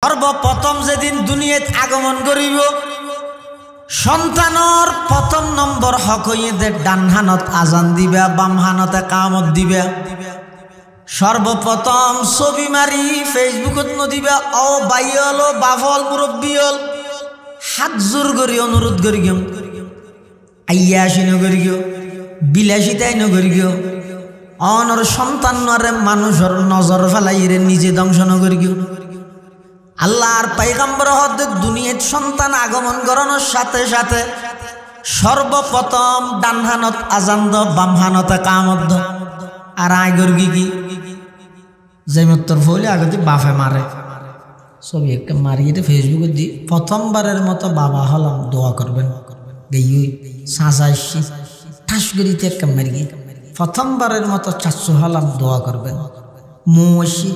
সর্বপ্রথম যেদিন দুনিয়াত আগমন করিব সন্তানর প্রথম নম্বর হক হইয়ে ডান হানত আজান দিবা বাম হানতে কামত দিবা। সর্বপ্রথম ছবি মারি ফেসবুকত নদিবা ও বাইল ও বাফল মুরব্বী হল হাত জোর করি অনুরোধ করি গেম আইয়া আসি নগরি গিও বিলাসিতাই নগরি গিও অনর সন্তান নরে মানুষের নজর ফেলাই রে নিজে ধ্বংস নগরি গিও। আল্লাহর পয়গম্বর হতে দুনিয়াত সন্তান আগমন করানোর সাথে সাথে সর্বপ্রথম ডান হানত আজান দ বাম হানতে কামত দ আর আগর কি যেমত্তর ফলে আগতে বাফে মারে ছবি একটা মারিয়ে ফেসবুকে দি প্রথমবারের মতো বাবা হলাম দোয়া করবেন গেই সাঁচা এসছি ঠাস করিতে একটা মারিয়ে প্রথমবারের মতো চাচ্ছু হলাম দোয়া করবেন মু এসি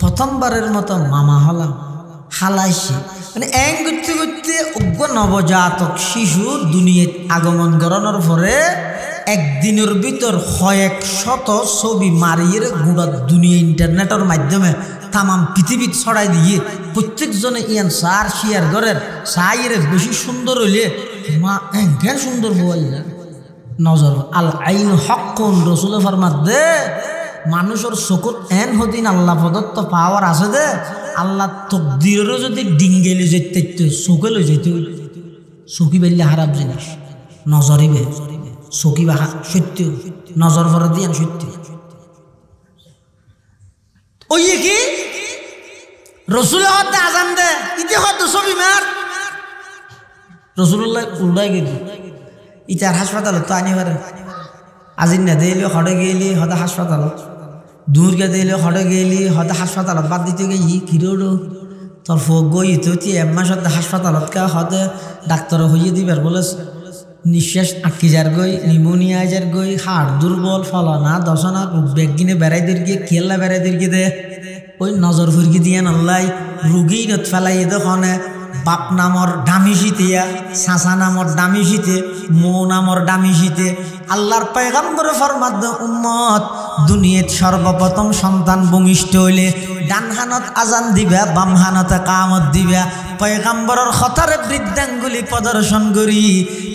প্রথমবারের মতো মামা হলাম হালাইছি মানে এক করতে করতে অজ্ঞ নবজাতক শিশু দুনিয়াত আগমন করানোর পরে একদিনের ভিতর কয়েক শত ছবি মারিয়ে গোটা দুনিয়া ইন্টারনেটের মাধ্যমে তামাম পৃথিবী ছড়াই দিয়ে প্রত্যেকজনে ইয়ান সার শিয়ার ঘরের সাইয়ের বেশি সুন্দর হইলে মা এঙ্কের সুন্দর বই নজর আল আইন হকুন রসুল ফরমাত দে মানুষের চকুত এন হদিন আল্লাহ প্রদত্ত পাওয়ার আছে দে আল্লাহ তকদিরেরও যদি ডিঙ্গেলে যেতে চোখে লই যেতে চকি বেললে খারাপ জিনিস নজরিবে চকি বা সত্য নজর ভরে দিয়ে সত্য ওই কি রসুলের হতে আজান দে ইতি হত ছবি মার রসুল্লাহ উল্টাই গেলি ইটার হাসপাতাল তো আনি পারে আজিন না দিলে হড়ে গেলি হতে হাসপাতাল দূরকে দিলে হড়ে গেলি হতে হাসপাতালত বাদ দিতে গেই কিরোড়ো তোর ফোক গই তো তুই এক মাস হতে হাসপাতালত কা হতে ডাক্তার হইয়ে দিবার বলে নিঃশ্বাস আটকি যার গই নিউমোনিয়া যার গই হাড় দুর্বল ফলানা দশনা ব্যাগ কিনে বেড়াই দের গিয়ে কেল্লা বেড়াই দের গিয়ে দে ওই নজর ফুরকি দিয়ে নল্লাই রুগী নত ফেলাই দোকানে বাপ নামর দামি শীতিয়া চাচা নামর দামি শীতে মো নামর দামি শীতে আল্লাহর পয়গম্বর ফরমাত উম্মত দুনিয়াত সর্বপ্রথম সন্তান ভূমিষ্ঠ হইলে ডান হানত আজান দিবা বাম হানতে কামত দিবা। পয়গম্বরের কথারে বৃদ্ধাঙ্গুলি প্রদর্শন করি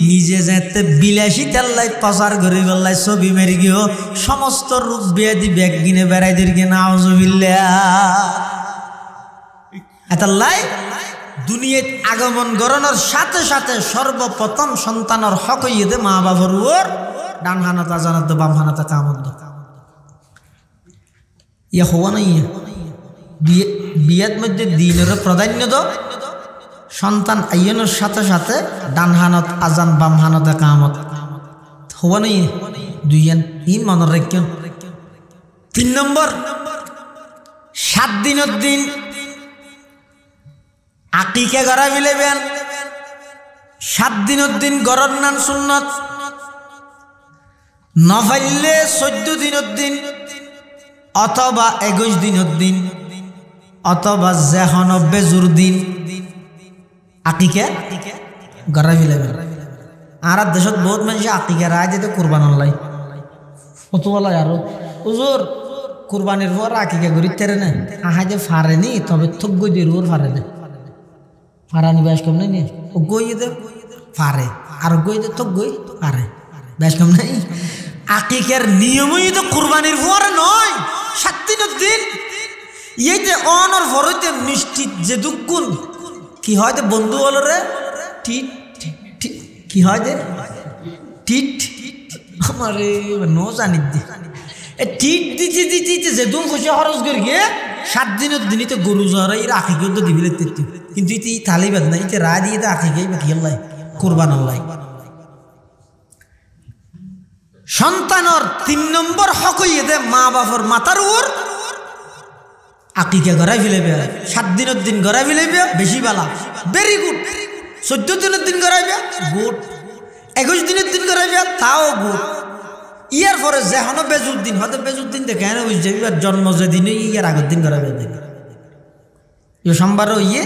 নিজে যেতে বিলাসী তেল্লাই প্রচার করি গল্লাই ছবি মেরি গিয়েও সমস্ত রূপ ব্যাধি ব্যাগ কিনে বেড়াই দের গিয়ে নাউজুবিল্লাহ এতাল্লাই দুনিয়াত আগমন করানোর সাথে সাথে সর্বপ্রথম সন্তানের হক হইয়ে দে মা বাবার ওর ডান হানত আজানত বাম হানতে কামত ইয়া হওয়া নাই বিয়ার মধ্যে দিনের প্রাধান্য দ সন্তান আইনের সাথে সাথে ডান হানত আজান বাম হানতে কামত হওয়া নাই দুইয়ান ই মনে রাখেন। 3 নম্বর 7 দিনের দিন আকিকা গড়া মিলেবেন 7 দিনের দিন গড়ার নাম সুন্নত নফাইলে 14 দিনের দিন অথবা 21 দিনের দিন অথবা যেখন বেজুর দিন আকিকা গড়া মিলেবেন। আর দেশত বহুত মানুষ আকিকা রায় যেতে কোরবান লাই কত বলা আরো হুজুর কোরবানির পর আকিকা গড়িতে না আহা যে ফারেনি তবে থক গই দিয়ে রোর ফারে না ফারানি বেশ কম নাই ও গই দে ফারে আর গই দে তো গই ফারে বেশ কম নাই। আকিকার নিয়মই তো কুরবানির পরে নয় 7 দিনের দিন এই যে অনর ভরতে মিষ্টি যে দুগুণ কি হয় যে বন্ধু হলো রে টিট কি হয় যে টিট আমারে নো জানি দি এ টিট দিতে দিতে যে দুন খুশি খরচ করি গিয়ে 7 দিনের দিনই তো গরু জরাই রাখি কিন্তু দিবিলে কিন্তু এই তালিবাদ না এটা রা দিয়ে আঁকি গেই বা খেয়াল্লাই কোরবান আল্লাহ। সন্তানর 3 নম্বর হক হইয়ে দে মা বাবার মাথার উপর আকিকা গড়াই ফেলেবে 7 দিনের দিন গড়াই ফেলেবে বেশি বালা ভেরি গুড 14 দিনের দিন গড়াইবে গুড 21 দিনের দিন গড়াইবে তাও গুড ইয়ার পরে যেন বেজুর দিন হয়তো বেজুর দিন দেখে হ্যাঁ বুঝ যাবি জন্ম যেদিনে ইয়ার আগের দিন গড়াইবে ইয়ে সোমবারও ইয়ে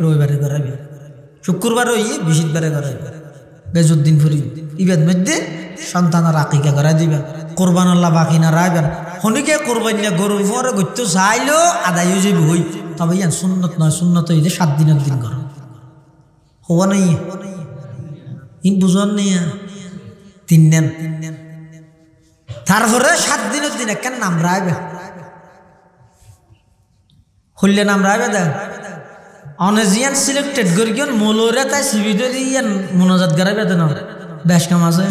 রবিবারে গড়াইবে শুক্রবারও ইয়ে বৃহস্পতিবারে গড়াইবে বেজুদ্দিন ফুরি ইবেদ মধ্যে সন্তানের আকিকা গড়াই দিবেন কোরবান আল্লাহ বাকি না রাখবেন হনিকে কোরবান গরুর পরে গত্য চাইলেও আদায় হয়ে যাবে হই তবে ইয়ান সুন্নত নয়, সুন্নত হইলে 7 দিনের দিন করো হওয়া নাই ইন বুঝন নেই 3 দিন তারপরে 7 দিনের দিন একটা নাম রাখবে হইলে নাম রাখবে দেখ অনেজিয়ান সিলেক্টেড করি কিন মৌলরে তাই সিবিদরি ইয়ান মুনাজাত করাবে দেন বেশ কাম আছে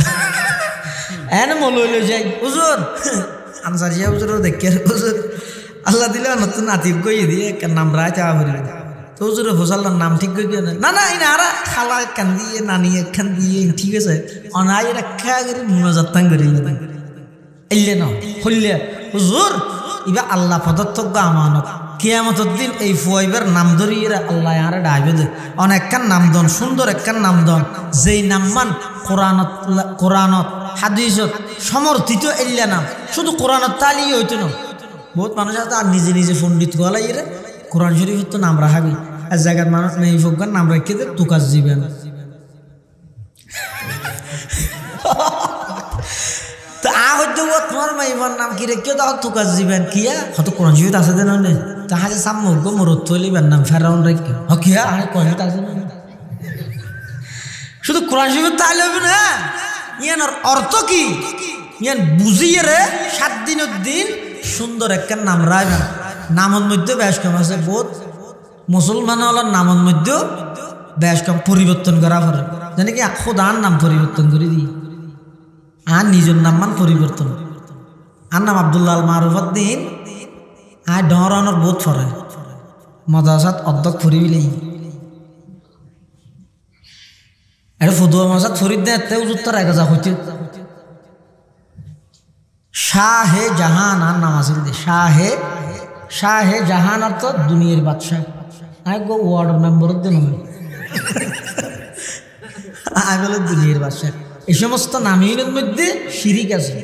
এন মৌলই লই যাই হুজুর আনসারিয়া হুজুর দেখে হুজুর আল্লাহ দিলে নতুন আতিফ কই দিয়ে একটা নাম রায় চাওয়া করি তো হুজুর ফসলার নাম ঠিক করি না না ইনা আর খালা কান দিয়ে নানি একখান দিয়ে ঠিক আছে অনাই রাখা করি মুনাজাত তাং করি এলে না হইলে হুজুর ইবা আল্লাহ প্রদত্ত আমানত কিয়ামতের দিন এই ফুয়াইবার নাম ধরিয়ে আল্লাহ আরে ডাইবে দে অনেকখান নাম দন সুন্দর একখান নাম দন যেই নাম মান কোরআনত হাদিসত সমর্থিত এল্লা নাম শুধু কোরআনত তালি হইতো না বহুত মানুষ আছে আর নিজে নিজে পণ্ডিত গলাই রে কোরআন শরীফ তো নাম রাখাবি আর জায়গার মানুষ নেই ফোকার নাম রেখে দে তুকাজ জীবেন তো হয়তো তোমার মাইবার নাম কি রেখে দাও তুকাজ জীবেন কিয়া হয়তো কোরআন শরীফ আছে দেন না তাহাজে সামনে গো মরত তলিবার নাম ফেরাউন রেখে কিয়া আর কোরআন শরীফ আছে না শুধু কোরআন শরীফ তাহলে হবে না ইয়ানোর অর্থ কি ইয়ান বুঝিয়ে রে 7 দিনের দিন সুন্দর একটা নাম রাখবে নামের মধ্যে বেশ কম আছে বহুত মুসলমান হলার নামের মধ্যে বেশ কম পরিবর্তন করা পারে জানি কি খোদার নাম পরিবর্তন করে দিই আর নিজের নাম মান পরিবর্তন আর নাম আব্দুল্লাহ আল মারুফুদ্দিন আর ডরানোর বহুত ফরে মাদ্রাসাত অধ্যক্ষ ফরিবিলেই এটা ফুদুয়া মাসাত ফরিদ দেয় উত্তর এক যা হইতে শাহে জাহান আর নাম আছে শাহে জাহান অর্থ দুনিয়ার বাদশাহ আই গো ওয়ার্ড মেম্বার দিন আই বলে দুনিয়ার বাদশাহ এই সমস্ত নামের মধ্যে শিরিক আছে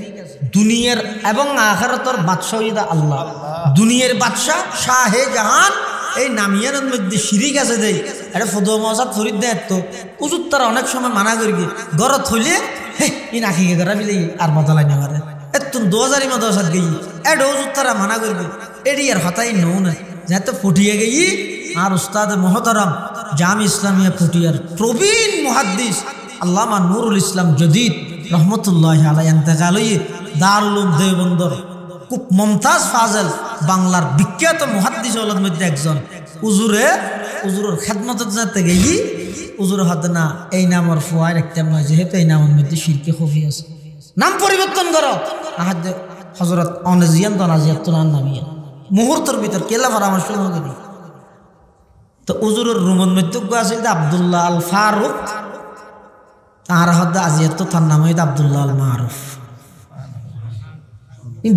দুনিয়ার এবং আখিরাতের বাদশাহ ইদা আল্লাহ দুনিয়ার বাদশাহ শাহে জাহান এই নামিয়ার মধ্যে শিরিক আছে দেই এটা ফুদুয়া মাসাত ফরিদ দেয় তো উজুত তারা অনেক সময় মানা করি গরত হইলে ই নাকিকে করা বিলে আর বদলাই না পারে তুম 2000 মাদ্রাসাত গই এড উজুত তারা মানা করবি এডি আর হতাই নও না যাতে ফুটিয়ে গই আর উস্তাদ মুহতারাম জামি ইসলামিয়া ফুটিয়ার প্রবীণ মুহাদ্দিস আল্লামা নুরুল ইসলাম জদিদ রহমতুল্লাহি আলাইহি ইন্তেকাল হই দারুল উলুম দেওবন্দর খুব মুমতাজ ফাজল বাংলার বিখ্যাত মুহাদ্দিস হলের মধ্যে একজন উজুরের খেদমতত যাতে গই উজুর হাত না এই নামের ফুয়ায় রাখতাম না যেহেতু এই নামের মধ্যে শিরকে খফি আছে নাম পরিবর্তন করো আহাদ হযরত অনজিয়ান দনাজিয়াত নাম নামিয়া মুহূর্তের ভিতর কেলা পরামর্শ করি তো উজুরের রুমের মধ্যে আছিল আব্দুল্লাহ আল ফারুক তার হাত আজিয়াত তার নাম হইত আব্দুল্লাহ আল মারুফ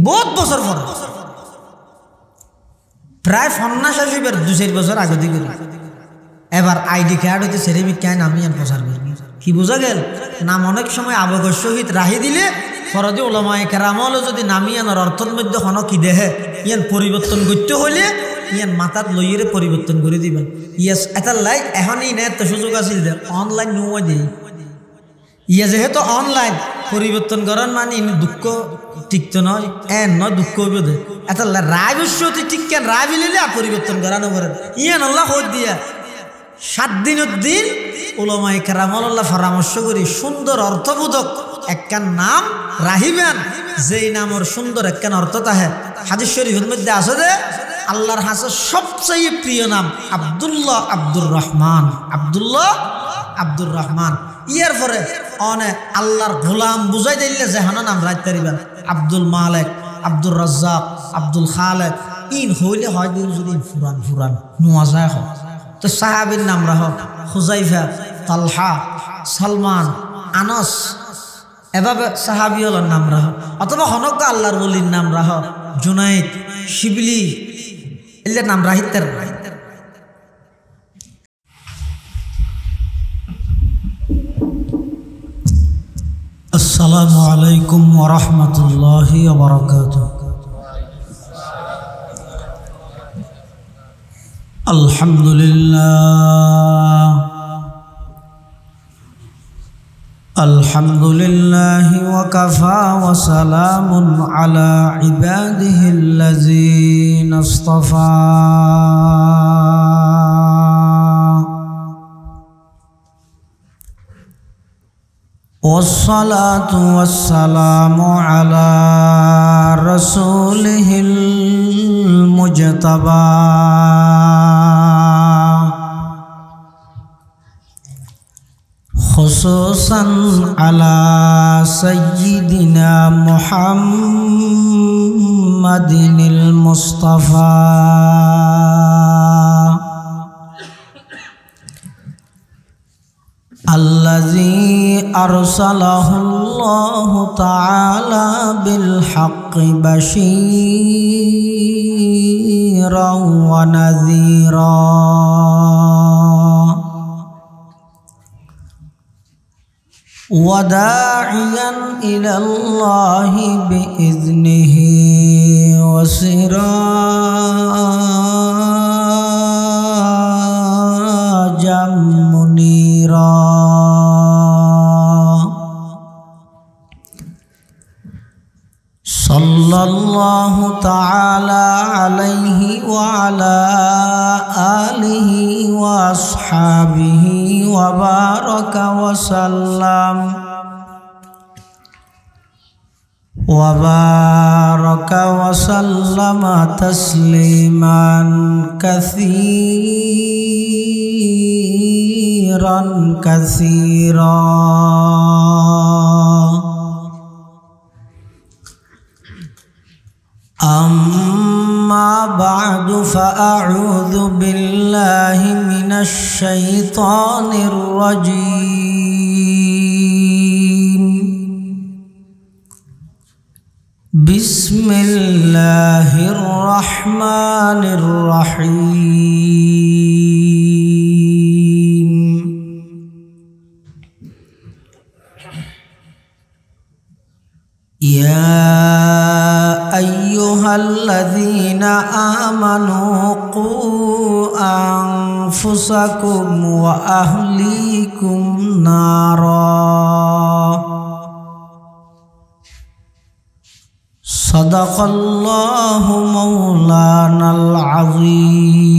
বহুত বছর পর প্রায় 50-60 2-4 বছর আগে দিকে এবার আইডি কার্ড হইতে সেরেমি কেন আমি প্রচার করি কি বোঝা গেল নাম অনেক সময় আবগর সহিত রাহি দিলে ফরজে ওলামায়ে কেরামল যদি নামিয়ানোর অর্থের মধ্যে হন কি দেহে ইয়ান পরিবর্তন করতে হইলে ইয়ান মাথাত লইয়ে পরিবর্তন করে দিবেন ইয়াস এটা লাই এখনই নেট সুযোগ আছিল দে অনলাইন নুয় দেই ইয়া যেহেতু অনলাইন পরিবর্তন করার মানে দুঃখ ঠিক তো নয় নয় দুঃখ হইব দে এটা রায় বসতি ঠিক কেন রায় বিলিলে আর পরিবর্তন করানো করেন ইয়ান আল্লাহ হদ দিয়া 7 দিনের দিন উলামায়ে কেরামল আল্লাহ পরামর্শ করি সুন্দর অর্থবোধক একখান নাম রাহিবেন যেই নামের সুন্দর একখান অর্থ তাহে হাদিস শরীফের মধ্যে আছে যে আল্লাহর কাছে সবচেয়ে প্রিয় নাম আব্দুল্লাহ আব্দুর রহমান ইয়ার পরে অনেক আল্লাহর গোলাম বুঝাই দিলে যেহান নাম রাখতে পারিবেন আব্দুল মালিক আব্দুর রাজ্জাক আব্দুল খালেক ইন হইলে হয় দিন যদি ফুরান নোয়াজা হয় তো সাহাবীর নাম রাহ হুজাইফা তালহা সালমান আনস এভাবে সাহাবী হলার নাম রাহ অথবা হনক আল্লাহর ওলির নাম রাহ জুনাইদ শিবলি এলে নাম রাহিতের আসসালামু আলাইকুম ওয়া রাহমাতুল্লাহি ওয়া বারাকাতুহু আলহামদুলিল্লাহ الحمد لله وكفى وسلام على عباده الذين اصطفى والصلاة والسلام على رسوله المجتبى خصوصا على سيدنا محمد المصطفى الذي أرسله الله تعالى بالحق بشيرا ونذيرا وداعيا إلى الله بإذنه وسراجا منيرا صلى الله تعالى عليه وعلى آله وأصحابه وبارك وسلم تسليما كثيرا أما بعد فأعوذ بالله من الشيطان الرجيم بسم الله الرحمن الرحيم يا أيها الذين آمنوا قوا أنفسكم وأهليكم نارا صدق الله مولانا العظيم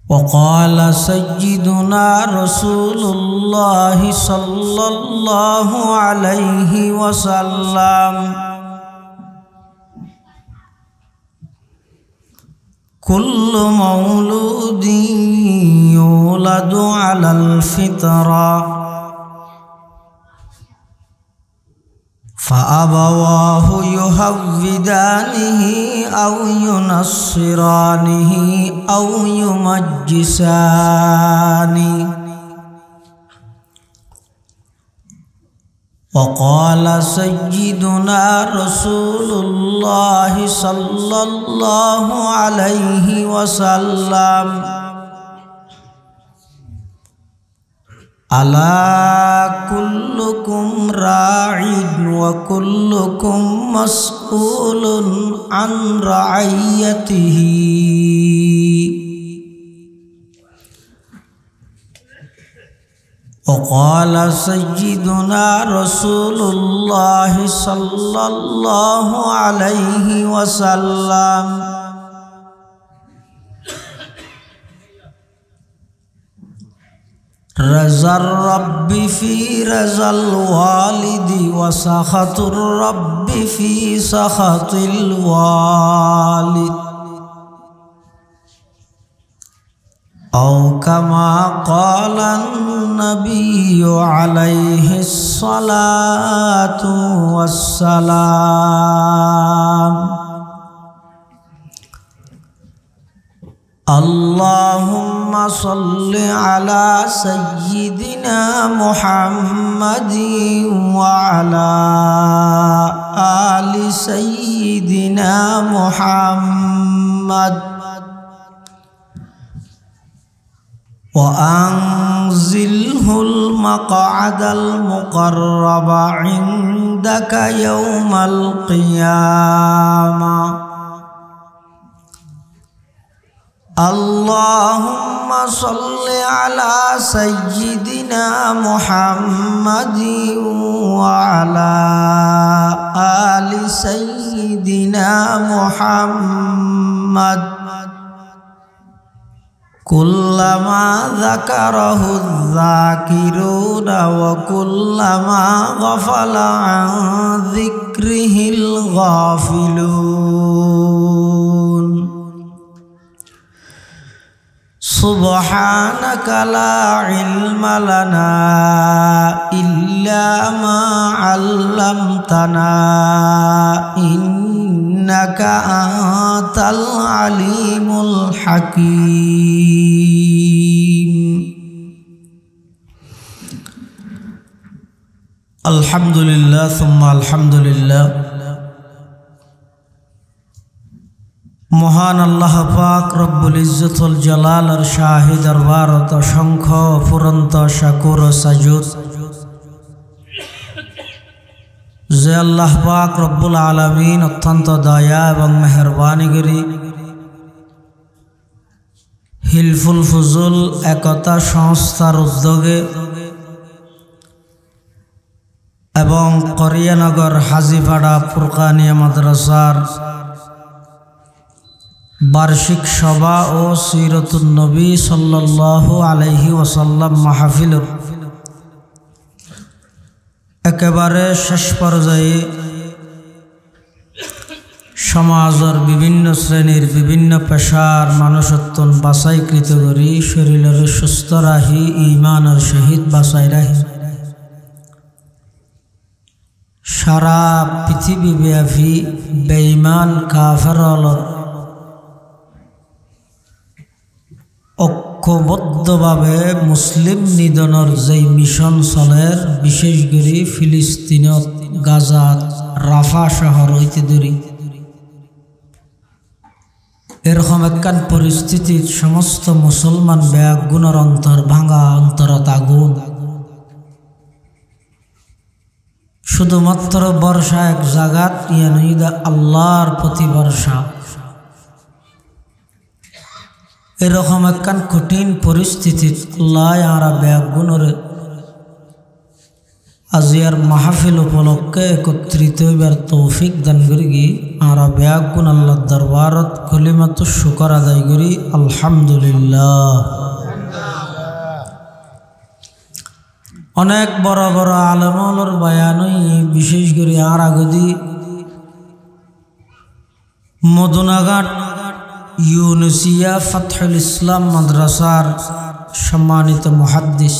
وقال سيدنا رسول الله صلى الله عليه وسلم كل مولود يولد على الفطرة فأبواه يهودانه أو ينصرانه أو يمجسانه وقال سيدنا رسول الله صلى الله عليه وسلم ألا كلكم راع وكلكم مسؤول عن رعيته وقال سيدنا رسول الله صلى الله عليه وسلم رضا الرب في رضا الوالد وسخط الرب في سخط الوالد أو كما قال النبي عليه الصلاة والسلام اللهم صل على سيدنا محمد وعلى آل سيدنا محمد وأنزله المقعد المقرب عندك يوم القيامة اللهم صل على سيدنا محمد وعلى آل سيدنا محمد كلما ذكره الذاكرون وكلما غفل عن ذكره الغافلون سبحانك لا علم لنا إلا ما علمتنا إنك أنت العليم الحكيم الحمد لله ثم الحمد لله মহান আল্লাহ পাক রব্বুল ইজ্জতুল জালালের শাহী দরবারত অসংখ্য ফুরন্ত শাকুর ও সাজুদ যে আল্লাহ পাক রব্বুল আলামিন অত্যন্ত দয়া এবং মেহেরবানি করি হিলফুল ফুজুল একতা সংস্থার উদ্যোগে এবং করিয়ানগর হাজিপাড়া ফুরকানিয়া মাদ্রাসার বার্ষিক সভা ও সিরাতুন নবী সাল্লাল্লাহু আলাইহি ওয়াসাল্লাম মাহফিলের একেবারে শেষ পর্যায়ে সমাজের বিভিন্ন শ্রেণীর বিভিন্ন পেশার মানুষত্বন বাছাইকৃত করি শরীরের সুস্থ রাহি ঈমানের সহিত বাছাই রাহি সারা পৃথিবীব্যাপী বেঈমান কাফেরদের ঐক্যবদ্ধভাবে মুসলিম নিধনের যেই মিশন চলের বিশেষ করে ফিলিস্তিনত গাজাত রাফা শহর হইতে ধরি এরকম একখান পরিস্থিতির সমস্ত মুসলমান ব্যাগুণের অন্তর ভাঙা অন্তরত আগুন শুধুমাত্র বর্ষা এক জাগাত ইয়ানুইদা আল্লাহর প্রতি বর্ষা এরকম একখান কঠিন পরিস্থিতি আল্লাহ আরা ব্যাগুণরে আজিয়ার মাহফিল উপলক্ষে একত্রিত হইবার তৌফিক দান করি আরা ব্যাগুণ আল্লাহর দরবারত কলিমাত শুকর আদায় করি আলহামদুলিল্লাহ। অনেক বড় বড় আলেমর বয়ানই বিশেষ করে আর আগদি মদুনাঘাট ইউনুসিয়া ফাতহুল ইসলাম মাদ্রাসার সম্মানিত মুহাদ্দিস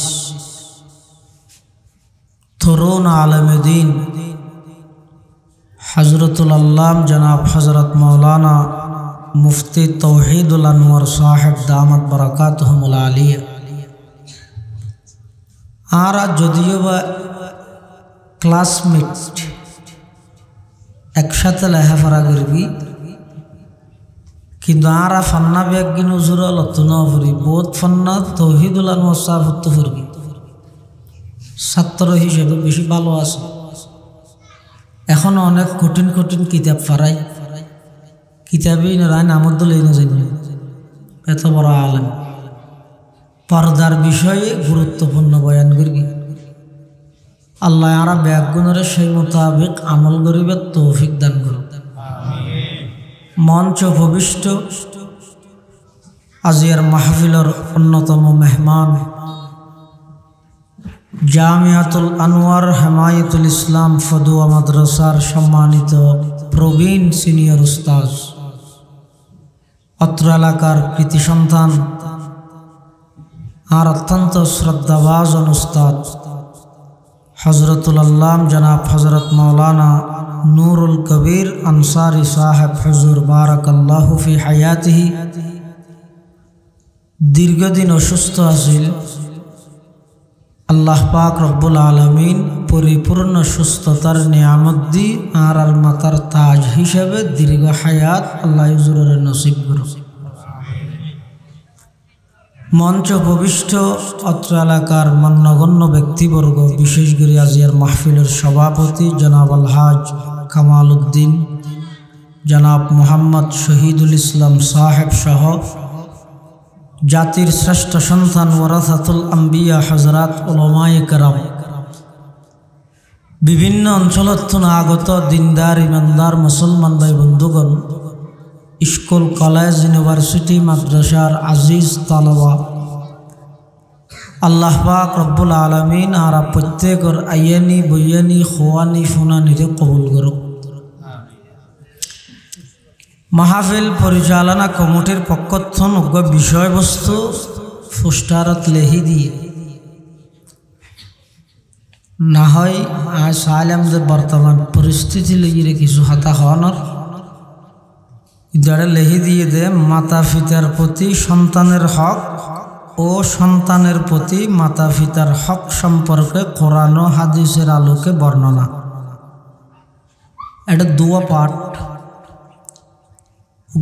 তরুণ আলেমে দ্বীন হযরতুল আল্লাম জনাব হযরত মাওলানা মুফতি তৌহিদুল আনওয়ার সাহেব দামাত বারাকাতুহুমুল আলিয়া আর যদিও বা ক্লাসমেট একসাথে লেখাপড়া করবি কিন্তু আরা ফান্না ব্যাগিন উজুরল অতুন ফুরি বোধ ফান্না তৌহিদুল আনওয়ার সাহেব হতে ফুরবি ছাত্র হিসেবে বেশি ভালো আছে। এখনো অনেক কঠিন কঠিন কিতাব ফারাই কিতাবই না রায় নামত দলেই না জানি এত বড় আলেম পর্দার বিষয়ে গুরুত্বপূর্ণ বয়ান করবি আল্লাহ আরা ব্যাগুণরে সেই মোতাবেক আমল করিবার তৌফিক দান করুন। মঞ্চ ভবিষ্ঠ আজিয়ার মাহফিলের অন্যতম মেহমান জামিয়াতুল আনোয়ার হেমায়েতুল ইসলাম ফদুয়া মাদ্রাসার সম্মানিত প্রবীণ সিনিয়র উস্তাদ অত্র এলাকার কৃতি সন্তান আর অত্যন্ত শ্রদ্ধাভাজন উস্তাদ হযরতুল আল্লাম জনাব হযরত মাওলানা নূরুল কবির আনসারী সাহেব হুজুর বারাকাল্লাহু ফি হায়াতিহি দীর্ঘদিন অসুস্থ আছিল আল্লাহ পাক রব্বুল আলামিন পরিপূর্ণ সুস্থতার নিয়ামত দি আর মাতার তাজ হিসেবে দীর্ঘ হায়াত আল্লাহ হুজুরের নসিব করুন। মঞ্চ ভবিষ্ঠ অত্র এলাকার মান্যগণ্য ব্যক্তিবর্গ বিশেষ করে আজিয়ার মাহফিলের সভাপতি জনাব আলহাজ কামাল উদ্দিন জনাব মোহাম্মদ শহীদুল ইসলাম সাহেব সহ জাতির শ্রেষ্ঠ সন্তান ওয়ারাসাতুল আম্বিয়া হযরত উলামায়ে কেরাম, বিভিন্ন অঞ্চলত আগত দিনদার ইমানদার মুসলমান ভাই বন্ধুগণ, স্কুল কলেজ ইউনিভার্সিটি মাদ্রাসার আজিজ তালাবা, আল্লাহ পাক রব্বুল আলামিন আর প্রত্যেকর আইয়ানি বইয়ানি খোয়ানি ফুনানিরে কবুল করুক। মাহফিল পরিচালনা কমিটির পক্ষথন বিষয়বস্তু পোস্টারত লেহি দিয়ে না হয় আজ সালাম যে বর্তমান পরিস্থিতি লেগে কিছু হাতা হওয়ানোর যারা লেহি দিয়ে দে মাতা পিতার প্রতি সন্তানের হক ও সন্তানের প্রতি মাতা পিতার হক সম্পর্কে কোরআন ও হাদিসের আলোকে বর্ণনা। এটা দুয়া পাঠ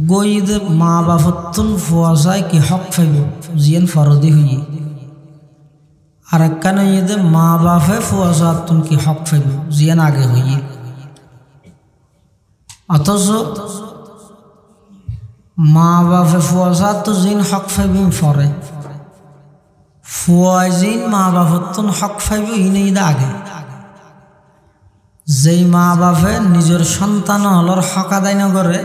গইদে মা বাপতুন ফুয়াশায় কি হক ফাইব জিয়ান ফরদি হইয়ে, আর একখান ঈদে মা বাপে ফুয়াশাতুন কি হক ফাইব জিয়ান আগে হইয়ে। অথচ মা বাপে ফুয়াশাত তো জিন হক ফাইব ফরে, ফুয়ায় জিন মা বাপতুন হক ফাইব ইনে ঈদ আগে। যেই মা বাপে নিজের সন্তান হলর হক আদায় না করে,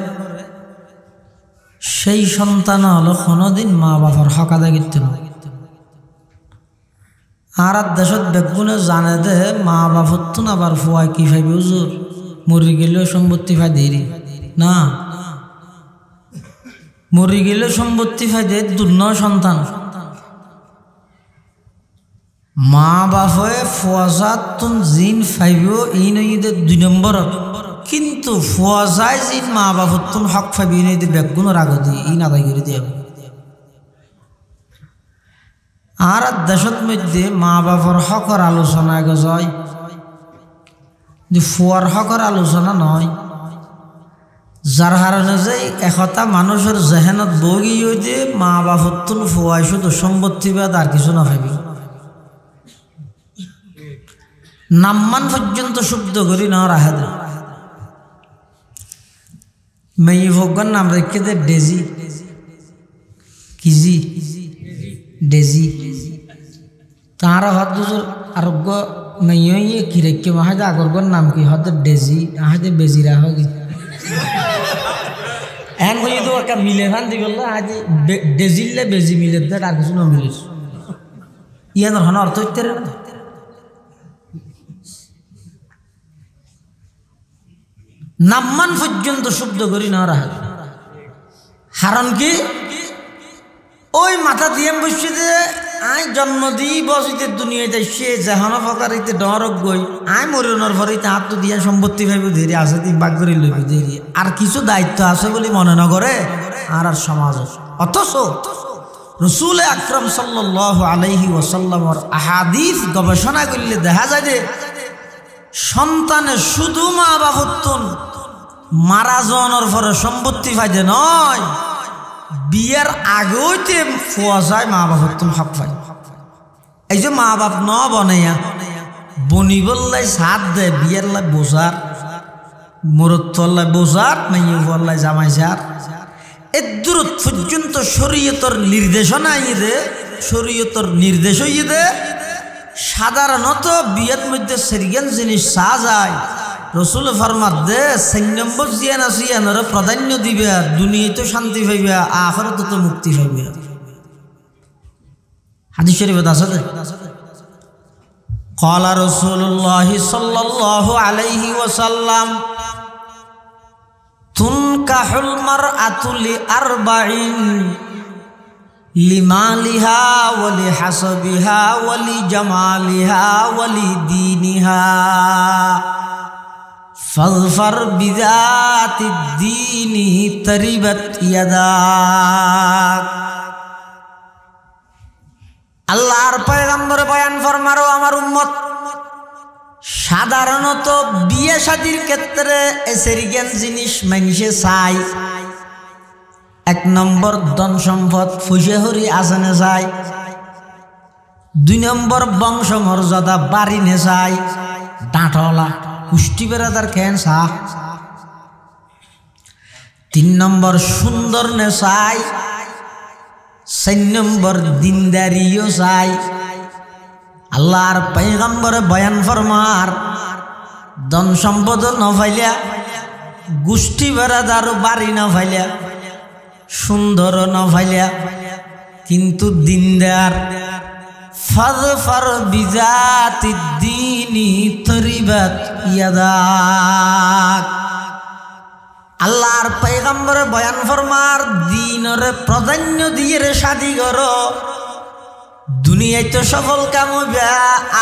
সেই সন্তান হলো কোনোদিন মা বাবার হক আদায় করতে না। আর দেশত বেগুনে জানে দে মা বাপতুন আবার ফুয়ায় কি ফাইবে হুজুর মরি গেলেও সম্পত্তি ফাই দেরি না, মরি গেলেও সম্পত্তি ফাই দে দুর্ন সন্তান। মা বাপে ফুয়াশাতুন জিন ফাইব এই নয় 2 নম্বর, কিন্তু ফুয়াশায় জিন মা বাপতুন হক ফাইব এই নয় বেগুনের আগে দিয়ে ইন আদায় করে দিয়ে। আর দেশত মধ্যে মা বাবার হকর আলোচনা আগে যায়, ফুয়ার হকর আলোচনা নয়। যার কারণে যে একতা মানুষের জেহেনত বগি হইতে মা বাপতুন ফুয়াই শুধু সম্পত্তি বাদ আর কিছু না ভাবি, নাম্মান পর্যন্ত শুদ্ধ করি না রাখে দেয়। মেয়ে ভোগান নাম রেখে দে ডেজি, কিজি ডেজি, তার হাত দুজোর আরোগ্য মেয়ে কি রেখে মাহাজে আগরগর নাম কি হত ডেজি আহাজে বেজি রাখো কি এন হয়ে তো একটা মিলে ফান দি বললো আজ ডেজিলে বেজি মিলে দে আর কিছু না মিলিস ইয়ান হন অর্থ হইতে না। নাম্মান পর্যন্ত শব্দ করি না রাখে, কারণ কি ওই মাথা দিয়ে বসে যে আই জন্ম দিই বসিতে দুনিয়াতে সে যেহন ফকারিতে ডরক গই আই মরণর ভরিতে হাত দিয়া সম্পত্তি ভাইব ধীরে আছে তুই বাগ করে লইবি ধীরে, আর কিছু দায়িত্ব আছে বলে মনে না করে আর আর সমাজ। অথচ রসুল আকরাম সাল্লাল্লাহু আলাইহি ওয়াসাল্লামর আহাদিস গবেষণা করলে দেখা যায় যে সন্তানের শুধু মা বাপতুন মারা যাওয়ার পরে সম্পত্তি ফাইদে নয়, বিয়ের আগেইতে ফুয়া যায় মা বাপতুন হক পাই। এই যে মা বাপ ন বনাইয়া বনি বললাই সাথ দে বিয়ের লাই বোঝার মরত্তল্লাই বোঝার মেয়ে বললাই জামাই সার এর দূরত পর্যন্ত শরীয়তর নির্দেশনা ইয়ে শরীয়তর নির্দেশ হইয়ে দে। সাধারণত বিয়ের মধ্যে সেরিয়ান জিনিস চা যায়, রসুল ফরমাত দে 4 নম্বর জিয়ান আছে ইয়ানোর প্রাধান্য দিবে, দুনিয়ায় তো শান্তি পাইবে আখিরাতে তো মুক্তি পাইবে। হাদিস শরীফে আছে দে ক্বালা রাসূলুল্লাহ সাল্লাল্লাহু আলাইহি ওয়াসাল্লাম তুনকাহুল মারআতু লিআরবাইন লিমালিহা ওয়ালি হাসাবিহা ওয়ালি জামালিহা ওয়ালি দীনিহা ফাযফার বিযাতিদ দীনি তারিবাত ইয়াদাক। আল্লাহর পয়গম্বর বয়ান ফরমারো আমার উম্মত, সাধারণত বিয়ে শাদীর ক্ষেত্রে এসেরিগান জিনিস মানুষে চায়। 1 নম্বর ধন সম্পদ ফুসেহরি আসানে চায়, 2 নম্বর বংশ মর্যাদা বাড়ি নে চায়, ডাঁটলা পুষ্টি বেড়াদার খেন চা, 3 নম্বর সুন্দর নে চায়, 4 নম্বর দিনদারিও চাই। আল্লাহর পয়গম্বরে বয়ান ফরমার ধন সম্পদ না ফাইলা, গোষ্ঠী বেড়াদার বাড়ি না ফাইলা, সুন্দর না ফাইলা, কিন্তু দিনদার। ফাযফার বিযাতিদ্দীনি তরিবাত ইয়াদাক। আল্লাহর পয়গম্বরে বয়ান ফরমার দিনরে প্রাধান্য দিয়ে রে শাদি করো, দুনিয়ায় তো সফল কাম হইবে,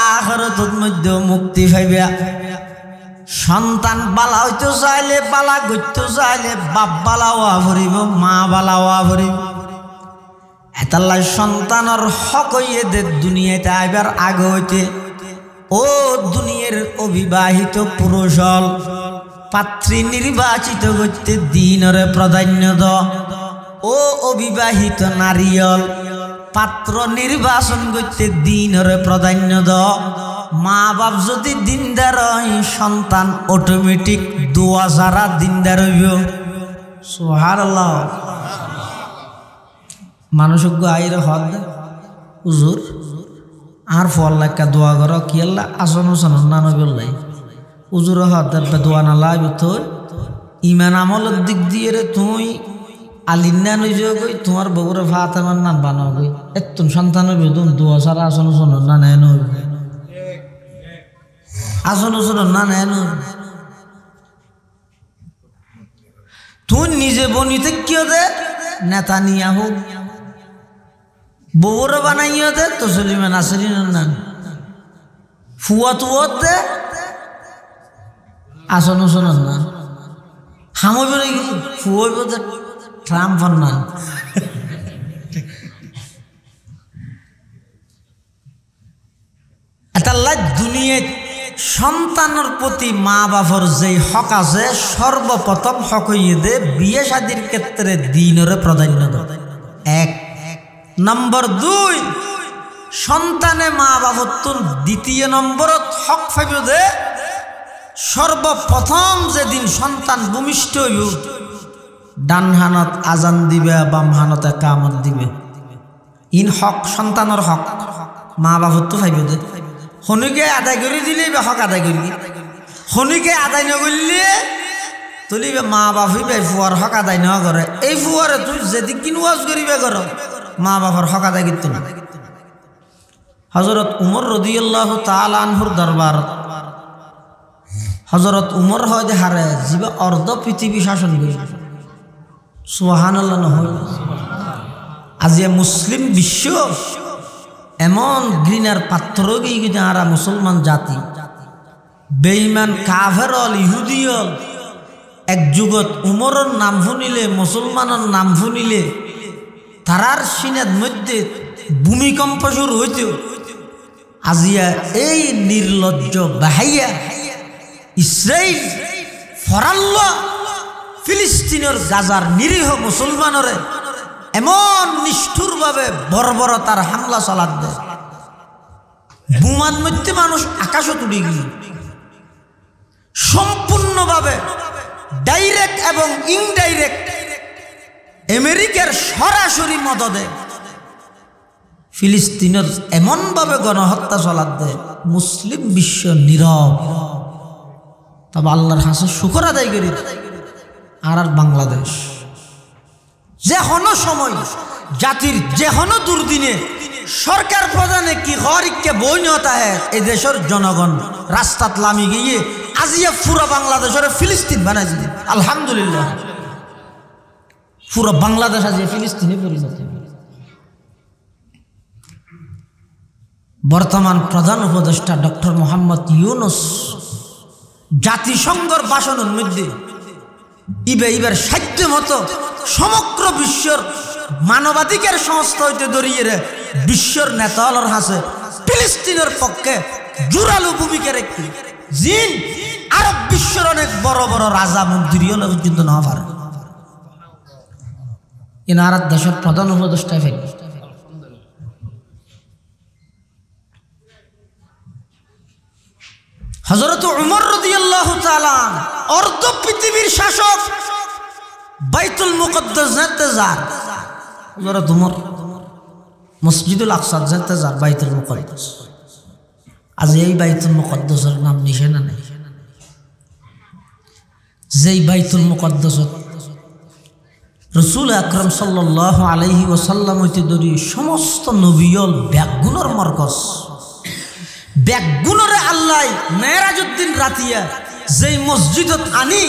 আখিরাতের মধ্যে মুক্তি পাইবে। সন্তান বালা হইতে চাইলে, বালা গইতে চাইলে বাপ বালা হওয়া ভরিব, মা বালা হওয়া ভরিব। এতাল্লাই সন্তানের হক হইয়ে দে দুনিয়াতে আইবার আগে হইতে। ও দুনিয়ার অবিবাহিত পুরুষ পাত্রী নির্বাচিত করতে দিনরে প্রাধান্য দাও। ও অবিবাহিত নারীল পাত্র নির্বাচন করতে দিনরে প্রাধান্য দাও। মা বাপ যদি দিনদার হয়, সন্তান অটোমেটিক দোয়া ছাড়া দিনদার হইব। সুবহানাল্লাহ। মানুষজ্ঞ আইরে হদ দে হুজুর আর ফল লেখা দোয়া করো কি আল্লাহ আসন উসন না নবল্লাই হুজুর হদ দোয়া না লাইব তোর ইমান আমলের দিক দিয়ে রে তুই আলিন্না নইজো গই তোমার বউরে ভাত আমার নাম বানাও গই এত সন্তানের বেদন দোয়া ছাড়া আসন উসন না নেন আসন উসন না নেন। তুই নিজে বনিতে কিয় দে নেতানিয়াহু বউরে বানাইও দে তো সলিমান আসরিন নান ফুয়া তুয় দে আসন উসন না হামইব নাকি ফুয়াইব দে ট্রাম্প নান। এটাল্লা দুনিয়ায় সন্তানের প্রতি মা বাবার যে হক আছে সর্বপ্রথম হক হইয়ে দে বিয়ে শাদীর ক্ষেত্রে দিনরে প্রাধান্য দেয়। 1 নম্বর 2 সন্তানে মা বাবার তুন 2 নম্বরত হক পাইব দে সর্বপ্রথম যেদিন সন্তান ভূমিষ্ঠ হইব ডান হানত আজান দিবে বাম হানতে কামত দিবে। ইন হক সন্তানের হক মা বাবার তো পাইব দে। শনিকে আদায় করে দিলে হক আদায় করবি, শনিকে আদায় নকরলে তুলিবে মা বাপ হইবে ফুয়ার হক আদায় ন করে। এই ফুয়ারে তুই যেদিক কিন ওয়াজ করিবে কর মা বাবার হক আদায় করতে না। হযরত উমর রাদিয়াল্লাহু তাআলা আনহুর দরবার হযরত উমর হয় হারে যিবা অর্ধ পৃথিবী শাসন করে। সুবহানাল্লাহ নহয় আজি মুসলিম বিশ্ব এমন ঘৃণার পাত্র গিয়ে আরা মুসলমান জাতি বেঈমান কাফের অল ইহুদি অল এক যুগত উমরের নাম শুনিলে মুসলমানের নাম শুনিলে তারার সিনার মধ্যে ভূমিকম্প শুরু হইত। আজিয়া এই নির্লজ্জ বাহাইয়া ইসরাইল ফরাল্ল ফিলিস্তিনের গাজার নিরীহ মুসলমানরে এমন নিষ্ঠুরভাবে বর্বরতার হামলা চালাত দেয়। বোমার মধ্যে মানুষ আকাশও তুলে গিয়ে সম্পূর্ণভাবে ডাইরেক্ট এবং ইনডাইরেক্ট আমেরিকার সরাসরি মদদে ফিলিস্তিনের এমনভাবে গণহত্যা চালাত দেয় মুসলিম বিশ্ব নীরব। তবে আল্লাহর হাসে শুকর আদায় করি। আর বাংলাদেশ যে কোনো সময় জাতির যে কোনো দুর্দিনে সরকার প্রধানে কি হরিককে বইনতা হয় এই দেশের জনগণ রাস্তাত লামি গিয়ে আজিয়া পুরো বাংলাদেশের ফিলিস্তিন বানাই দিন। আলহামদুলিল্লাহ পুরো বাংলাদেশ আজিয়া ফিলিস্তিনে পরিণত। বর্তমান প্রধান উপদেষ্টা ডক্টর মোহাম্মদ ইউনূস জাতিসংঘের ভাষণের মধ্যে ইবার সাধ্য মতো সমগ্র বিশ্বর মানবাধিকার সংস্থা হইতে দরিয়ে বিশ্বর নেতালর হাসে ফিলিস্তিনের পক্ষে জোরালো ভূমিকা রেখে জিন আরব বিশ্বের অনেক বড় বড় রাজা মন্ত্রী হলে পর্যন্ত না পারে। এনারা দেশের প্রধান উপদেষ্টা ফেল হযরত উমর রাদিয়াল্লাহু তাআলা অর্ধ পৃথিবীর শাসক বাইতুল মুকদ্দাস যেতে যান। হযরত উমর মসজিদুল আকসা যেতে যার বাইতুল মুকদ্দাস। আজ এই বাইতুল মুকদ্দাসের নাম নিশানা নেই। যেই বাইতুল মুকদ্দাস রাসূল আকরাম সাল্লাল্লাহু আলাইহি ওয়াসাল্লাম হইতে ধরি সমস্ত নবিয়ল ব্যাগুণর মরকজ, ব্যাগুণরে আল্লাহ মেরাজউদ্দিন রাতিয়া যেই মসজিদত আনি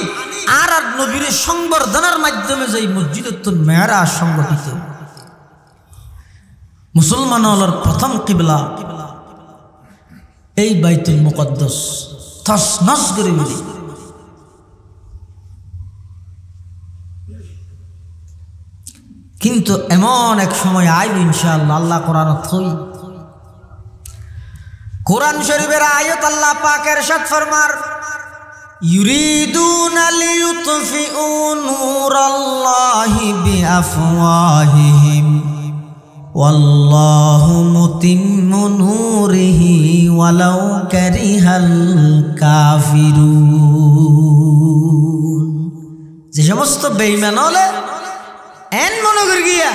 আর নবীর সংবর্ধনার মাধ্যমে যেই মসজিদত মেরাজ সংগঠিত। মুসলমান হলার প্রথম কিবলা এই বাইতুল মুকদ্দাস তসনস করে দিল। কিন্তু এমন এক সময় আইব ইনশাআল্লাহ, আল্লাহ কোরআনত হই কোরআন শরীফের আয়াত আল্লাহ পাক ইরশাদ ফরমার, ইউরিদুনা লিইউতফিউ নূরাল্লাহি বিআফওয়াহিহিম ওয়াল্লাহু মুতিম্মু নূরিহি ওয়ালাউ কারিহাল কাফিরুন। যে সমস্ত বেঈমান হলে এন মনে করি গিয়া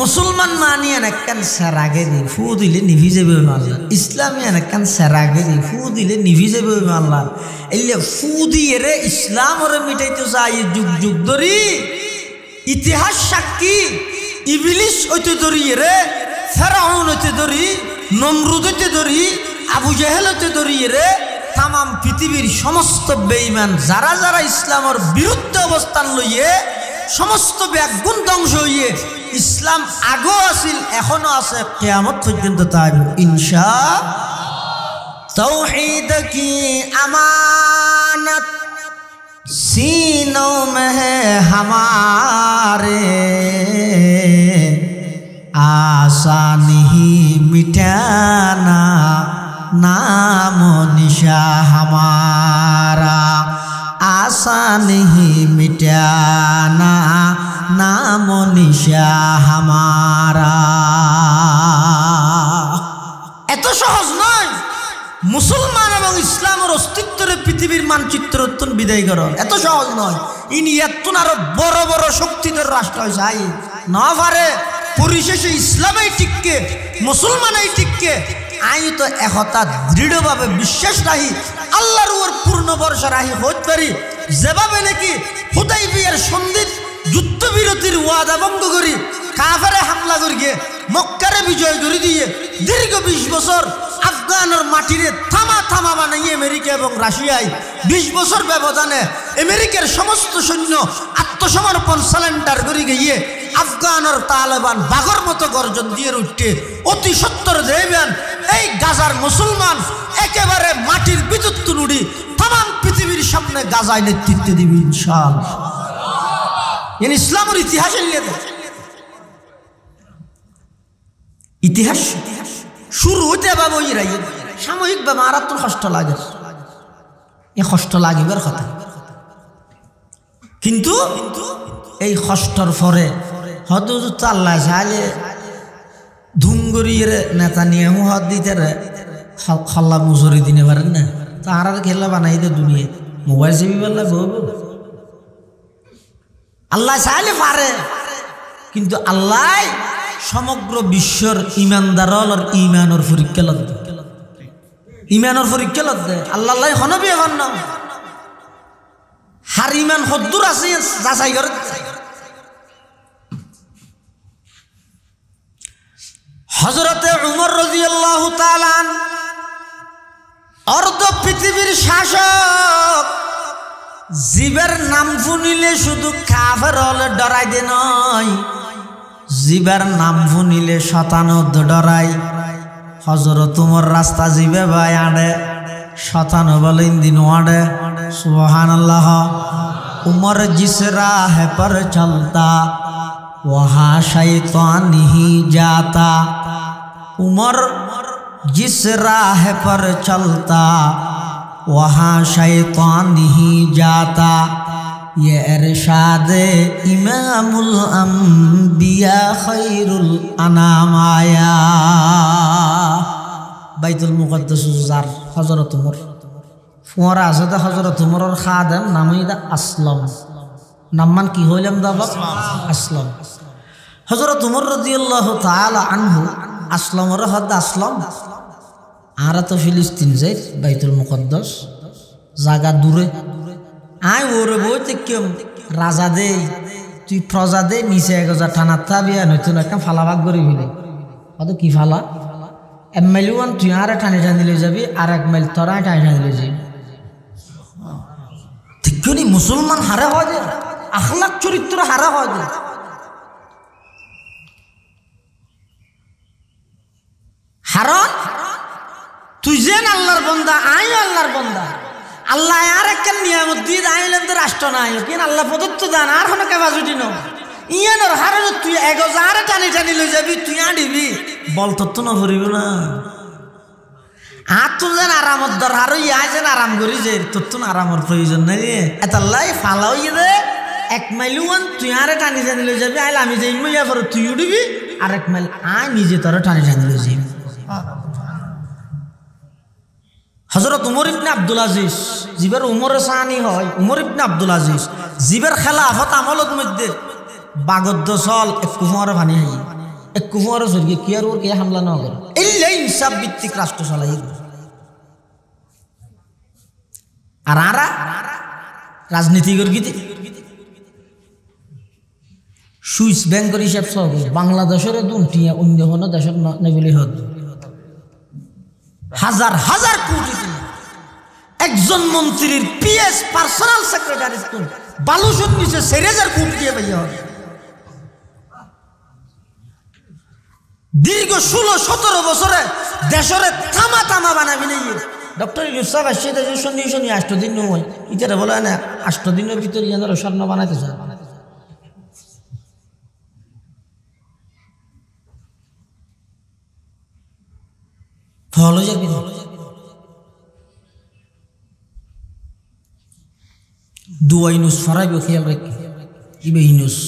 মুসলমান মানিয়ান একখান সেরাগে দি ফু দিলে নিভি যাবে আল্লাহ, ইসলামিয়ান একখান সেরাগে দি ফু দিলে নিভি যাবে আল্লাহ। এলে ফু দিয়ে রে ইসলাম ওরে মিটাইতে চাই যুগ যুগ ধরি। ইতিহাস সাক্ষী ইবলিস হইতে ধরি রে, ফেরাউন হইতে ধরি, নমরুদ হইতে ধরি, আবু জাহেল হইতে ধরি রে, তাম পৃথিবীর সমস্ত বেঈমান যারা যারা ইসলামের বিরুদ্ধে অবস্থান লইয়ে সমস্ত ব্যাগুণ ধ্বংস হইয়ে ইসলাম আগো আছিল এখনো আছে কিয়ামত পর্যন্ত থাকবে ইনশাআল্লাহ। तौहीद की अमानत सीनों में है हमारे, आसान ही मिटाना नामो निशा हमारा, आसान ही मिटाना नामो निशा हमारा। এত সহজ নয় মুসলমান এবং ইসলামের অস্তিত্বের পৃথিবীর মানচিত্র বিদায় করা, এত সহজ নয়। ইনি এতন আরো বড় বড় শক্তিধর রাষ্ট্র চাই না পারে, পরিশেষে ইসলামেই টিককে মুসলমানেই টিককে। আমি তো একথা দৃঢ়ভাবে বিশ্বাস রাখি, আল্লাহর উপর পূর্ণ ভরসা রাখি হতে পারি। যেভাবে নাকি হুদাইবিয়ার সন্ধির যুদ্ধবিরতির ওয়াদা ভঙ্গ করি কাফেরে হামলা করিয়ে মক্কারে বিজয় করে দিয়ে দীর্ঘ 20 বছর আফগানের মাটিরে থামা থামা বানাইয়ে আমেরিকা এবং রাশিয়ায় 20 বছর ব্যবধানে আমেরিকার সমস্ত সৈন্য আত্মসমর্পণ সারেন্ডার করে গিয়ে আফগানের তালেবান বাঘর মতো গর্জন দিয়ে উঠতে অতি সত্তর দেবেন এই গাজার মুসলমান একেবারে মাটির বিদ্যুৎ নুড়ি তাম পৃথিবীর সামনে গাজায় নেতৃত্ব দিবে ইনশাআল্লাহ। ইসলামের ইতিহাসে ইতিহাস শুরু হইতে পাবো সাময়িক ভাবে মারাত্মক কষ্ট লাগে, এ কষ্ট লাগিবার কথা। কিন্তু এই কষ্টর পরে হয়তো আল্লাহ চাইলে ধুমগরিয়ে নেতা নিয়ে হাত দিতে খাল্লা মুসরি দিনে পারেন না, তার আর খেলা বানাই দে দুনিয়া মোবাইল চেপি পারলে আল্লাহ চাইলে পারে। কিন্তু আল্লাহ সমগ্র বিশ্বর ইমানদারর ইমানের পরীক্ষা লদ দে, ইমানের পরীক্ষা লদ দে। আল্লাহ হনবি এখন না হার ইমান হদ্দুর আছে যাচাই করে। হযরতে উমর রাদিয়াল্লাহু তাআলা অর্ধ পৃথিবীর শাসক, জীবের নাম শুনিলে শুধু কাফের হলে ডরাই দে নয়, জীবের নাম শুনিলে শতানত ডরাই। হযরত উমর রাস্তা জীবে ভাই আড়ে শতান বলে দিন আড়ে সুবহানাল্লাহ। उमर जिस राह पर चलता वहाँ शैतान नहीं जाता, उमर जिस राह पर चलता वहाँ शैतान नहीं जाता। ये इरशाद इमामुल अंबिया खैरुल अनाम आया। বাইতুল মুকদ্দাস যার হযরত উমর ফুয়ারা আছে, হযরত উমরের খাদেম নাম হইদা আসলাম, নামমান কি হইলাম দাবা আসলাম। হযরত উমর রাদিয়াল্লাহু তাআলা আনহু আসলামর হদ আসলাম আর তো ফিলিস্তিন যাই বাইতুল মুকদ্দাস জায়গা দূরে আয় ওরে বইতে কেম রাজা দে তুই প্রজা দে নিচে 1000 টানা তাবিয়া নতুন একটা ফালাবাগ করে ফেলে কত কি ফালা এমএলওয়ান তুই আর টানে টানে লয়ে যাবি আর 1 মাইল তোরা টানে টানে লয়ে যাবি ঠিক কি মুসলমান হারা হয় যে আখলাক চরিত্র হারা হয় যে হারান তুই যেন আল্লাহর বান্দা আই আল্লাহর বান্দা আল্লাহ আর একটা নিয়ামত দিয়ে আইলেন তো রাষ্ট্র নাই কেন আল্লাহ প্রদত্ত দান আর হন ক্যাপাসিটি ন ইয়ানোর হারানো তুই 1000 টানি টানি লই যাবি তুই আডিবি বল তত্ত্ব না ভরিব না আর তুই যেন আরামত দর হারো ইয়া যেন আরাম করি যে তোর তো আরামর প্রয়োজন নাই এটা লাই ফালাও দে 1 মাইল ওয়ান তুই আর টানি টানি লই যাবি আইলে আমি যে ইয়া পর তুই উড়িবি আর 1 মাইল আই নিজে তোর টানি টানি লই যাবি হযরত উমর ইবনে আব্দুল আজিজ জিবার উমরে সানি হয় উমর ইবনে আব্দুল আজিজ জিবার খেলাফত আমলত মধ্যে বাগদ্দ চল এক কুফারে পানি হাই এক কুফারে সরগে কি আর ওর কে হামলা না করে এই ইনসাফ ভিত্তিক রাষ্ট্র চালাই আর আরা রাজনীতি করগিতে সুইস ব্যাংকের হিসাব সহ বাংলাদেশের দুটিয়া অন্য কোনো দেশের নেবলি হত হাজার হাজার কোটি একজন মন্ত্রীর পিএস পার্সোনাল সেক্রেটারি বালুসুন নিচে 4000 কোটি দিয়ে পাইয়া হবে দীর্ঘ 16-17 বছরে দেশরে থামা থামা বানাবি নাই ডক্টর ইউসুফ আসিতে যে শনি 8 দিন নয় ইতারা বলে না 8 দিনের ভিতরে ইয়ারা স্বর্ণ বানাইতে চায় ফলো যাবি দুয়াইনুস ফরাইব খেয়াল রাখি ইবে ইনুস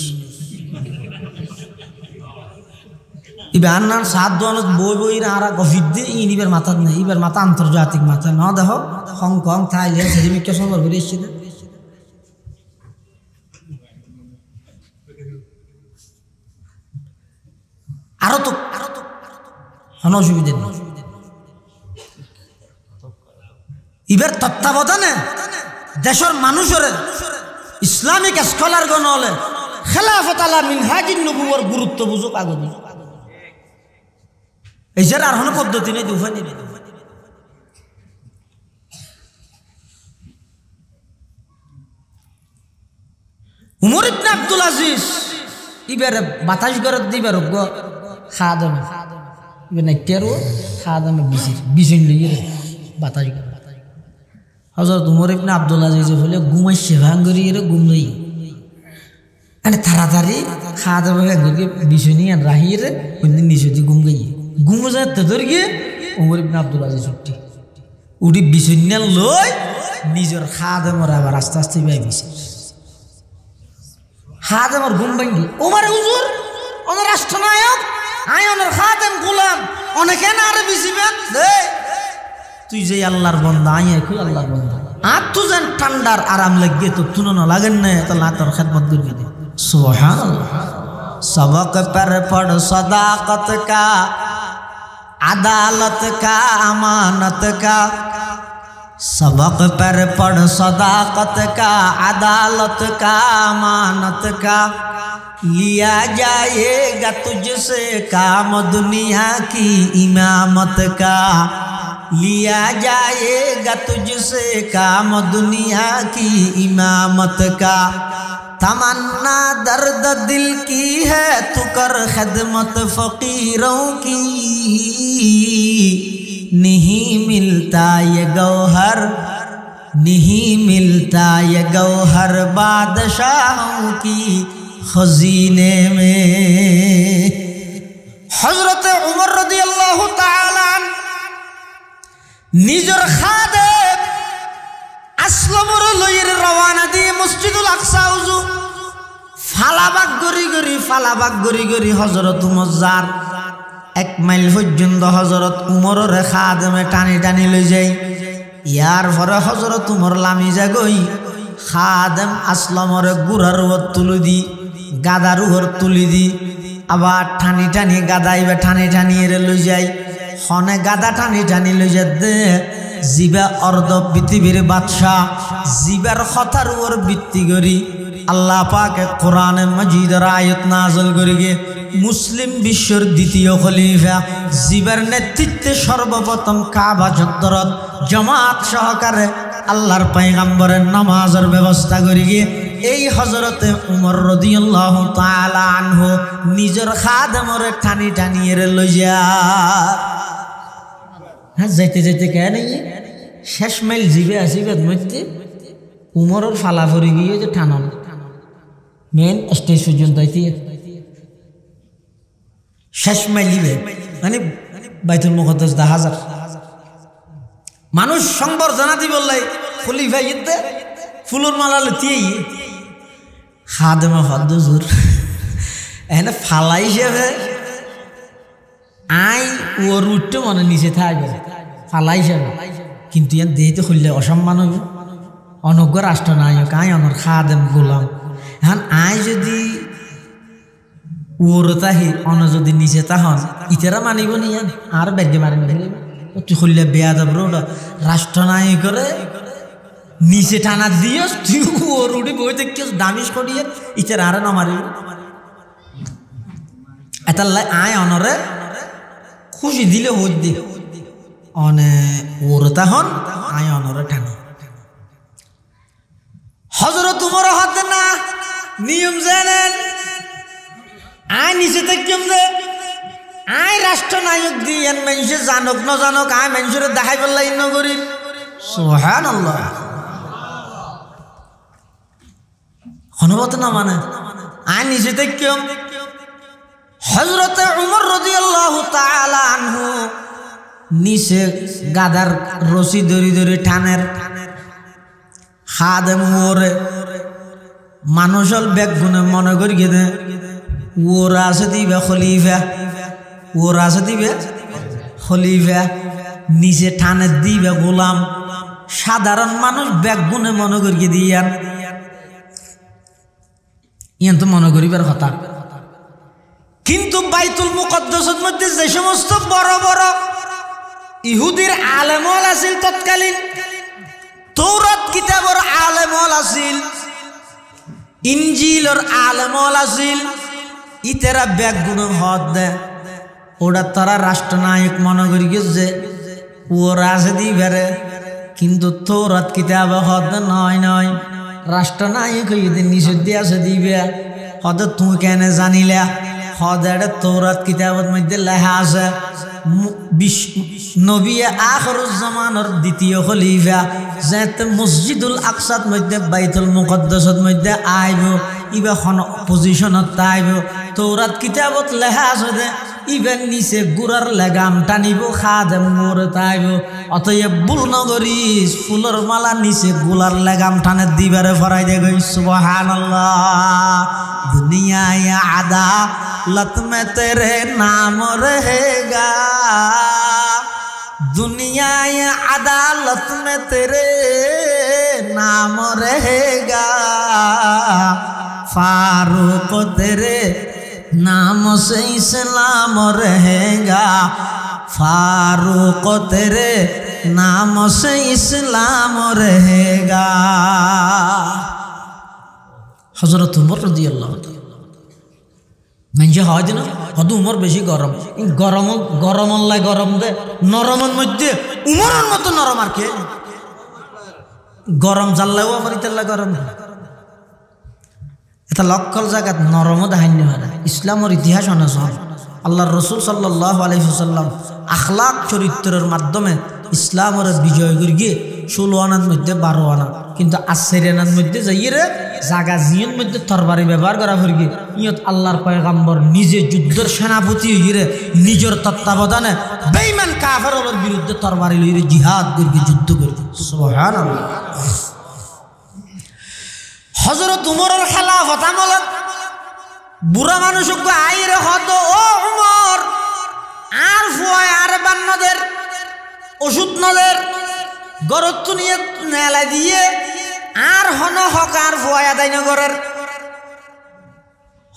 ইবে আন্নার সাত দোয়ানত বই বই আরা গফিদ দে ইনিবার মাথা নাই ইবার মাথা আন্তর্জাতিক মাথা না দেখো হংকং থাইল্যান্ড সেদিকে সফর করে এসেছিল আরো তো কোনো অসুবিধা নেই ইবার তত্ত্বাবধানে দেশের মানুষের ইসলামিক স্কলার গণ হলে খেলাফত আলা মিনহাজিন নবুয়র গুরুত্ব বুঝুক আগদি এই যে আর কোনো পদ্ধতি নেই দুফাই নেই উমর ইবনে আব্দুল আজিজ ইবারে বাতাস গরত দিবার গো খাদম ইবে নাইতেরো খাদম বিসিন লইয়ে বাতাস হযরত উমর ইবনে আব্দুল আজিজ বলে ঘুমাইছে ভাঙ্গরি এর ঘুম লই মানে তাড়াতাড়ি খাদম ভাঙ্গরি বিসনি আর রাহির কোনদিন নিচে ঘুম গই ঘুম যাতে ধর গিয়ে উমর ইবনে আব্দুল আজিজ উঠি বিসন্যাল লই নিজের খাদমর আবার আস্তে আস্তে বাইবিছে খাদমর ঘুম ভাঙ্গি ওমর হুজুর ওনার রাষ্ট্রনায়ক আই ওনার খাদম গোলাম অনেকে না আরে বিসিবেন তুই যে আল্লাহর বান্দা আই কই আল্লাহর বান্দা আর তো যেন ঠান্ডার আরাম লাগে তো তুনো না লাগেন না তো না তোর খেদমত করি দে সুবহানাল্লাহ सबक पर पढ़ सदाकत का अदालत का अमानत का सबक पर पढ़ सदाकत का अदालत का अमानत का लिया जाएगा तुझसे काम दुनिया की इमामत का लिया जाएगा तुझसे काम दुनिया की इमामत का तमन्ना दर्द दिल की है तू कर खिदमत फकीरों की नहीं मिलता ये गौहर नहीं मिलता ये गौहर बादशाहों की खजीने में हजरत उमर रदियल्लाहु ताआला निजर खादेम আসলামর লইয়ের রওনা দিয়ে মসজিদুল আকসা উজু ফালাবাগ গরি হযরত উমর যার 1 মাইল পর্যন্ত হযরত উমরের খাদেমে টানি টানি লই যাই ইয়ার পরে হযরত উমর লামি যাগই খাদেম আসলামর গুরার উপর তুলি দি গাদার উপর তুলি দি আবার ঠানি ঠানি গাদাইবে ঠানি ঠানি এরে লই যাই হনে গাদা ঠানি ঠানি লই যাতে জিবা অর্ধ পৃথিবীর বাদশাহ জিবার কথার উপর ভিত্তি করি আল্লাহ পাকে কোরআনে মাজিদের আয়াত নাযিল করিগে মুসলিম বিশ্বর দ্বিতীয় খলিফা জিবার নেতৃত্বে সর্বপ্রথম কাবা চত্বরত জামাত সহকারে আল্লাহর পয়গম্বরের নামাজের ব্যবস্থা করিগে এই হযরতে উমর রাদিয়াল্লাহু তাআলা আনহু নিজের খাদেমরে টানি টানি এরে লই যা হ্যাঁ যাইতে যাইতে কেন শেষ মাইল জিবে আসিবের মধ্যে উমরের ফালা পড়ে গিয়ে যে টানন মেন স্টেজ পর্যন্ত শেষ মাইল দিবে মানে বাইতুল মুকদ্দাস 10,000 মানুষ সংবর্ধনা দি বললাই খলিফা ইতে ফুলের মালা লতিয়ে খাদেমা হদ্দুজুর এখানে ফালা হিসেবে আই ওর উঠতে মনে নিচে থাকবে ফালা হিসেবে কিন্তু ইয়ার দেহতে খুললে অসম্মান হইব অনজ্ঞ রাষ্ট্রনায়ক আই অনর খাদেম গোলাম এখন আই যদি ওর তাহি অন যদি নিচে তাহন ইতেরা মানিব নি আর বেগে মারি ফেলিব তুই খুললে বেয়া যাব রাষ্ট্রনায়ক করে নিচে টানা দিয়ে তুই ওর উঠে বই দেখি দামিশ করিয়ে ইতেরা আর নমারিব এটার লাই আয় অনরে খুশি দিলে হই দি অনে ওর তাহন আয় অনরে টানা হযরত উমর হাতে না নিয়ম জানেন আয় নিচে দেখম যে আয় রাষ্ট্রনায়ক দিয়েন মানুষে জানক ন জানক আয় মানুষের দেখাই পেলাই নগরী সুবহানাল্লাহ হনবত না মানে আয় নিচে দেখম হযরতে উমর রাদিয়াল্লাহু তাআলা আনহু নিচে গাদার রশি ধরি ধরি টানের খাদেম ওরে মানুষল ব্যাগ গুনে মনে করি গেদে ওরা আছে দিবে খলিফা ওরা আছে দিবে খলিফা নিচে টানে দিবে গোলাম সাধারণ মানুষ ব্যাগ গুনে মনে করি দিয়ান ইয়ান তো মনে করিবার কথা কিন্তু বাইতুল মুকদ্দাসের মধ্যে যে সমস্ত বড় বড় ইহুদির আলেমল আছিল তৎকালীন তৌরাত কিতাবর আলেমল আছিল ইনজিলর আলেমল আছিল ইতেরা ব্যাগ গুণ হদ দে ওটা তারা রাষ্ট্রনায়ক মনে করি গেছে ওরা আছে দিবে কিন্তু তৌরাত কিতাব হদ নয় নয় রাষ্ট্রনায়ক হইতে নিষেধ দিয়ে আছে দিবে হদ তুই কেন জানিলা হদের তৌরাত কিতাবের মধ্যে লেখা আছে নবী আখিরুজ জামানের দ্বিতীয় খলিফা যেতে মসজিদুল আকসার মধ্যে বাইতুল মুকদ্দাসের মধ্যে আইব ইবা খন পজিশনত আইব তৌরাত কিতাবত লেখা আছে যে ইবেন নিচে গুড়ার লেগাম টানিব খাদেম মোরে তাইব অতএব ভুল নগরী ফুলের মালা নিচে গুলার লেগাম টানে দিবারে ফরাই দে গই সুবহানাল্লাহ দুনিয়ায় আদা लत में तेरे नाम रहेगा दुनिया अदालत में तेरे नाम रहेगा फारूक तेरे नाम से इस्लाम रहेगा फारूक तेरे नाम से इस्लाम रहेगा हजरत उमर रज़ियल्लाहु अन्हु মানুষ হয় না হয়তো উমর বেশি গরম গরম গরম লাই গরম দে নরমের মধ্যে উমরের মতো নরম আর কে গরম জানলেও আমার ইতাল্লা গরম এটা লক্ষল জায়গাত নরমও দেখান্য হয় না ইসলামের ইতিহাস অনেক আল্লাহর রসুল সাল্লাল্লাহু আলাইহি ওয়াসাল্লাম আখলাক চরিত্রের মাধ্যমে ইসলামের বিজয় করে গিয়ে 16 আনার মধ্যে 12 আনা কিন্তু 8 আনার মধ্যে যাইরে জাগা জিয়ন মধ্যে তরবারি ব্যবহার করা হয়ে গিয়ে ইয়ত আল্লাহর পয়গম্বর নিজে যুদ্ধের সেনাপতি হইরে নিজের তত্ত্বাবধানে বেঈমান কাফেরের বিরুদ্ধে তরবারি লইরে জিহাদ করে যুদ্ধ করে সুবহানাল্লাহ হযরত উমরের খেলাফত আমলত বুড়া মানুষকে আইরে হদ ও উমর আর ফুয়ায় আর বান্নদের ওষুধ নদের গরত নিয়ে নেলা দিয়ে আর হন হকার ফুয়ায় আদায় নগরের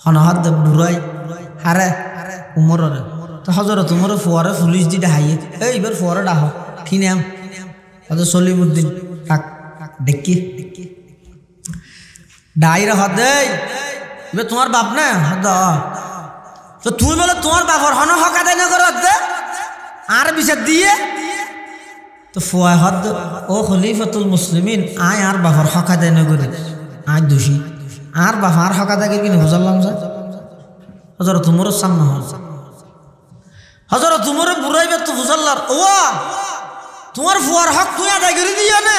হনহাত বুড়াই হারে উমরের তো হজরত উমর ফুয়ারে পুলিশ দি ডাহাইয়ে এইবার ফুয়ারে ডাহ কি নাম হজরত সলিমুদ্দিন ডাক দেখি ডাইরে হদে এবার তোমার বাপ না হদ তো তুই বলে তোমার বাপর হন হকা দেয় না করে আর বিচার দিয়ে তো ফুয়া হদ ও খলিফাতুল মুসলিমিন আয় আর বাপর হকা দেয় না করে আয় দোষী আর বাপা আর হকা দেয় কিনে বুঝালাম যে হজরত উমরের সামনে হল হজরত উমরে বুড়াইবে তো বুঝাল্লার ও তোমার ফুয়ার হক তুই আদায় করে দিও না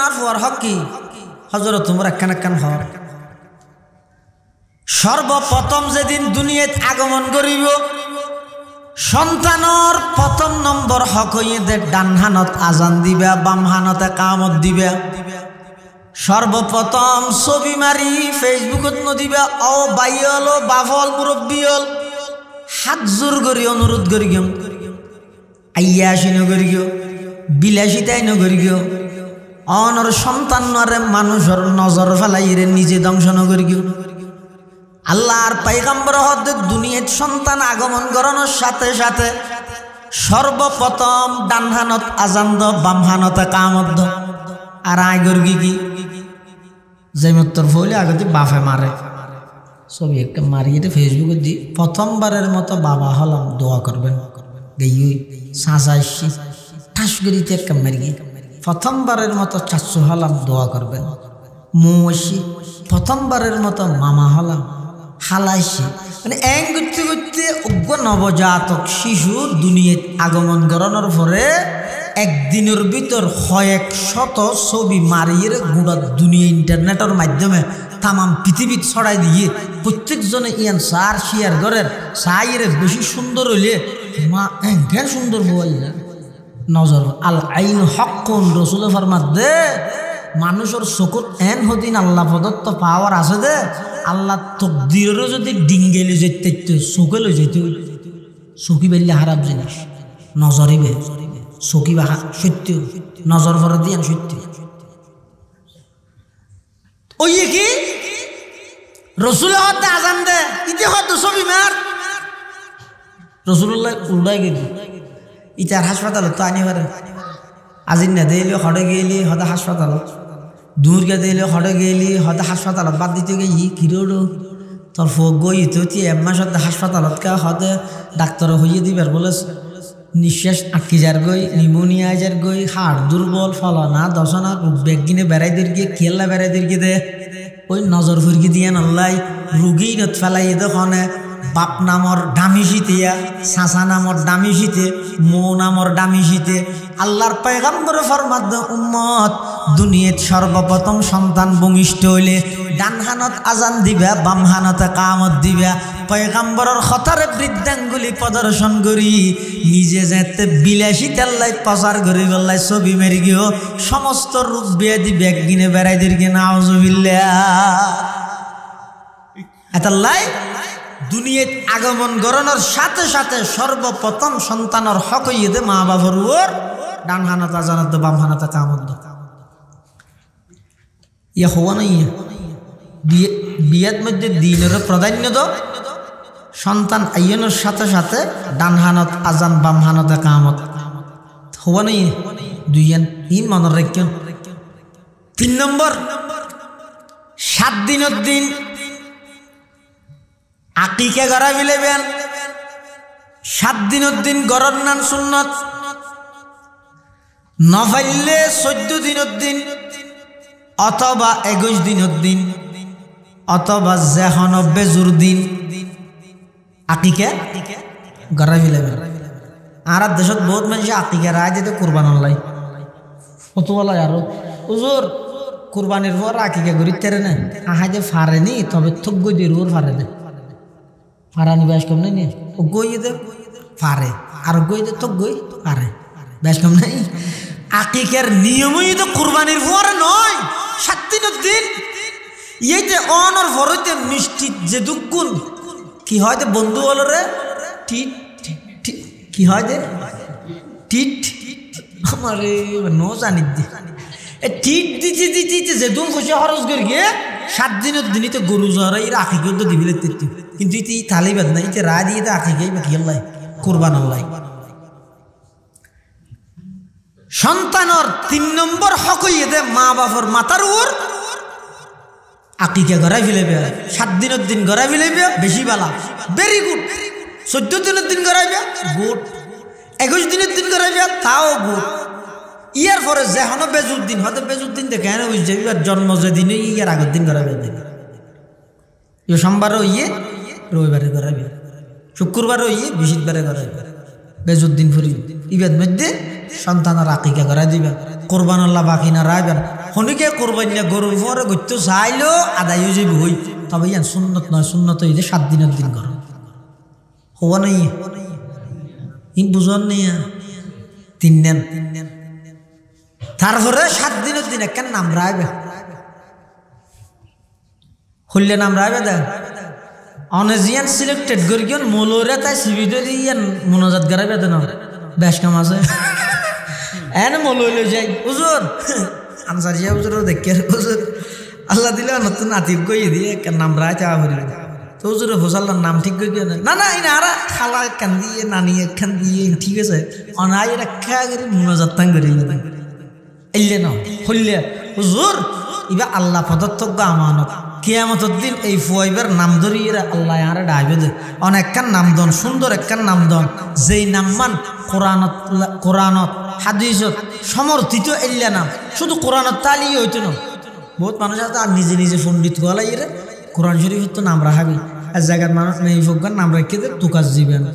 আর ফুয়ার হক কি হজরত উমর একখান হক সর্বপ্রথম যেদিন দুনিয়াত আগমন করিব সন্তানর প্রথম নম্বর হক হইতে ডান হানত আজান দিবা বাম হানতে কামত দিবা সর্বপ্রথম ছবি মারি ফেসবুকত নদিবা ও বাইল ও বাফল মুরব্বীল হাত জোর করি অনুরোধ করি গিয়ে আইয়াসি নগরি গিয়ে বিলাসিতাই নগরি গিয়ে অনর সন্তানরে মানুষের নজর ফেলাইরে নিজে ধ্বংস নগরি গিয়ে আল্লাহর পয়গম্বর হতে দুনিয়াত সন্তান আগমন করানোর সাথে সাথে সর্বপ্রথম ডান হানত আজান দ বাম হানতে কামত দ আর আয় গর্গি কি যে মত্তর ফলে আগতে বাফে মারে ছবি একটা মারিয়ে ফেসবুকে দি প্রথমবারের মতো বাবা হলাম দোয়া করবেন গেই সাঁচাইছি ঠাস গরিতে একটা মারিয়ে প্রথমবারের মতো চাচ্ছু হলাম দোয়া করবেন মুসি প্রথমবারের মতো মামা হলাম হালাইছি মানে এক করতে করতে অজ্ঞ নবজাতক শিশু দুনিয়াত আগমন করানোর পরে একদিনের ভিতর কয়েক শত ছবি মারিয়ে গোটা দুনিয়া ইন্টারনেটের মাধ্যমে তামাম পৃথিবীত ছড়াই দিয়ে প্রত্যেকজনে ইয়ান সার শেয়ার করেন সাইরে বেশি সুন্দর হইলে মা এঙ্কের সুন্দর বই নজর আল আইন হকুন রসুল ফরমাত দে মানুষের চকুত এন হদিন আল্লাহ প্রদত্ত পাওয়ার আছে দে আল্লাহ তকদিরেরও যদি ডিঙ্গেলে যেতে চোখে লই যেতে চকি বেললে খারাপ জিনিস নজরিবে চকি বাহা সত্য নজর ভরে দিয়ে সত্য ওই কি রসুল হতে আজান দে ইতে হতো ছবি মার রসুল্লাহ উল্টাই গেলি ইটার হাসপাতালত তো আনি পারে আজিন না দিলে হড়ে গেলি হতে হাসপাতালত দূরকে দিলে হড়ে গেলি হতে হাসপাতালত বাদ দিতে গেই কিরোড়ো তোর ফোক গই তো তুই এক মাস হতে হাসপাতালত কে হতে ডাক্তার হইয়ে দিবার বলে নিঃশ্বাস আটকে যার গই নিউমোনিয়া যার গই হাড় দুর্বল ফলনা দশনা ব্যাগ কিনে বেড়াইদের গিয়ে খেলা বেড়াইদের গিয়ে দে ওই নজর ফুরকি দিয়ে নল্লাই রুগী নত ফেলাই দোকানে বাপ নামর দামি শীতিয়া চাচা নামর দামি শীতে মৌ নামর দামি শীতে আল্লাহর পয়গম্বর ফরমাদ উম্মত দুনিয়াত সর্বপ্রথম সন্তান ভূমিষ্ঠ হইলে ডান হানত আজান দিবা বাম হানতে কামত দিবা পয়গম্বরের খতারে বৃদ্ধাঙ্গুলি প্রদর্শন করি নিজে যেতে বিলাসিতাল্লাই প্রচার করি বললাই ছবি মেরি গিয়েও সমস্ত রূপ ব্যাধি ব্যাগ কিনে বেড়াইদের গিয়ে নাউজুবিল্লাহ এতাল্লাই দুনিয়াত আগমন করানোর সাথে সাথে সর্বপ্রথম সন্তানের হক হইয়ে মা বাবার উপর ডান হানাত আজানাত বাম হানাত কামত ইয়া হওয়া নাই বিয়ের মধ্যে দিনের প্রাধান্য দো সন্তান আইনের সাথে সাথে ডান হানত আজান বাম হানতে কামত হওয়া নাই দুইয়ান ই মনে রাখেন 3 নম্বর 7 দিনের দিন আকিকা গড়া বিলেবেন 7 দিনের দিন গড়ার নাম সুন্নত নফাইলে 14 দিনের দিন অথবা 21 দিনের দিন অথবা যেহন বেজুর দিন আকিকা গড়া বিলেবেন আর দেশত বহুত মানুষ আকিকা রায় যেতে কুরবান লাই কতবেলা আরো হুজুর কুরবানির পর আকিকা গড়িতে না আহাই যে ফারেনি তবে থুক গই দিয়ে রোর ফারে দে ফারানি ব্যাস কম নাই ও গই দে ফারে আর গই দে তো গই ফারে ব্যাস কম নাই আকিকার নিয়মই তো কুরবানির পরে নয় 7 দিনের দিন এইতে অনর ভরতে মিষ্টি যে দুগুণ কি হয় দে বন্ধু বল রে টিট কি হয় দে টিট আমারে নো জানি দে এ টিট দিতে দিতে যে দুন খুশি খরচ করি 7 দিনের দিনই তো গরু জরাই রাখি কিন্তু দিবিলে কিন্তু ইতি তালিবাদ না ইতে রায় দিয়ে তো আকিকাই বাকি আল্লাহ কুরবান আল্লাহ সন্তানর 3 নম্বর হক হইয়ে দে মা বাপর মাতার উপর আকিকা গড়াই ফেলেবে 7 দিনের দিন গড়াই ফেলেবে বেশি বালা ভেরি গুড 14 দিনের দিন গড়াইবে গুড 21 দিনের দিন গড়াইবে তাও গুড ইয়ার পরে যেহনো বেজুর দিন হয়তো বেজুর দিন দেখে হ্যাঁ বুঝছে এবার জন্ম যেদিন ইয়ার আগের দিন গড়াইবে সোমবারে হইয়ে রবিবারে গড়াইবে শুক্রবারে হইয়ে বৃহস্পতিবারে গড়াইবে বেজুর দিন ফুরিব ইবের মধ্যে সন্তানের আকিকা গড়াই দিবেন কোরবান আল্লাহ বাকি না রাখবেন হনিকে কোরবান না গরুর পরে গত্য চাইলেও আদায় হয়ে যাবে হই তবে ইয়ান সুন্নত নয় সুন্নত হইলে 7 দিনের দিন করো হওয়া নেই ইন বুঝন নেই 3 দিন তারপরে 7 দিনের দিন একখান নাম রাখবে হইলে নাম রাখবে দেখ অনেজিয়ান সিলেক্টেড করি কিন মৌলরে তাই সিবিডরি ইয়ান মোনাজাত গড়াইবে দেন বেশ কাম আছে এনে মৌললে যাই হুজুর আনসারিয়া হুজুরও দেখে হুজুর আল্লাহ দিলে নতুন আতিফ কই দিয়ে একখান নাম রাখতে হবে তো হুজুর হোসাল্লার নাম ঠিক করে না না এই না আর খালা একখান দিয়ে নানি একখান দিয়ে ঠিক আছে অনাই রাখা করে মোনাজাত তাং করি এলে না হইলে হুজুর ইবা আল্লাহ প্রদত্ত আমানত কিয়ামতের দিন এই ফুয়াইবার নাম ধরিয়ে আল্লাহ আরে ডাইবে দে অনেকখান নাম দন সুন্দর একখান নাম দন যেই নাম মান কোরআনত হাদিসত সমর্থিত এল্লা নাম শুধু কোরআনত তালি হইতো না বহুত মানুষ আছে আর নিজে নিজে পণ্ডিত গলাই রে কোরআন শরীফ তো নাম রাখাবি এক জায়গার মানুষ মেয়ে ফোকার নাম রেখে দে তুকাস জীবেন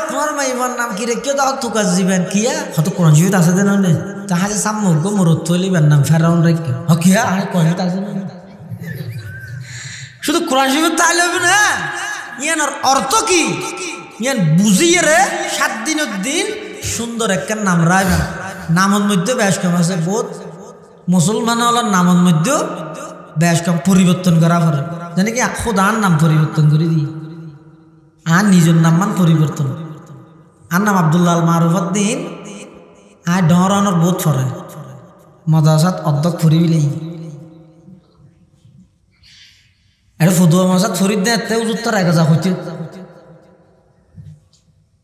তোমার মাইবার নাম কি রে কেউ তো তুকাস জীবেন কিয়া হয়তো কোরআন শরীফ আছে দেন তাহলে সাম্মুখ মরত তৈলিবার নাম ফেরাউন রেখে কিয়া আর কোরআন আছে শুধু কোরআন শরীফ তাহলে হবে না ইয়ানোর অর্থ কি ইয়ান বুঝিয়ে রে 7 দিনের দিন সুন্দর একখান নাম রাখবেন নামের মধ্যে বেশ কম আছে বহুত মুসলমান হলার নামের মধ্যেও বেশ কম পরিবর্তন করা পড়ে জানি কি খোদার নাম পরিবর্তন করে দিই আর নিজের নাম মান পরিবর্তন আর নাম আব্দুল্লাহ আল মারুফত দিন আর ডরানোর বহুত ফরে মদাসাত অধ্যক্ষ ফুরিবিলেই এটা ফদুয়া মাসাত ফরিদ দেতে উত্তর এক যা হইতে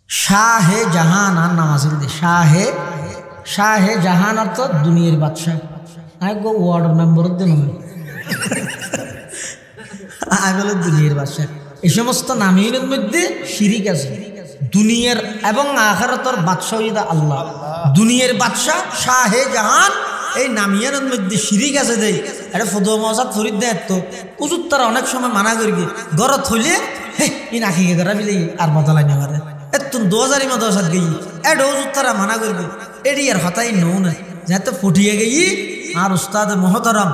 শাহে জাহান আর নাম আছিল দে শাহে জাহান অর্থ দুনিয়ার বাদশাহ আই গো ওয়ার্ড মেম্বার দেন আই বলে দুনিয়ার বাদশাহ এই সমস্ত নামের মধ্যে শিরিক আছে দুনিয়ার এবং আখিরাতের বাদশাহ ইদা আল্লাহ দুনিয়ার বাদশাহ শাহে জাহান এই নামিয়ার মধ্যে শিরিক আছে দেই এটা ফদুয়া মাসাত ফরিদ দেয় তো উজুর তারা অনেক সময় মানা করি গরত হইলে ই নাকিকে করা বিলে আর বদলাই না পারে এত 2000 মাদ্রাসাত গই এডো উজুর তারা মানা করবে এডি আর হতাই নো না যেতে ফুটিয়ে গই আর উস্তাদ মুহতারাম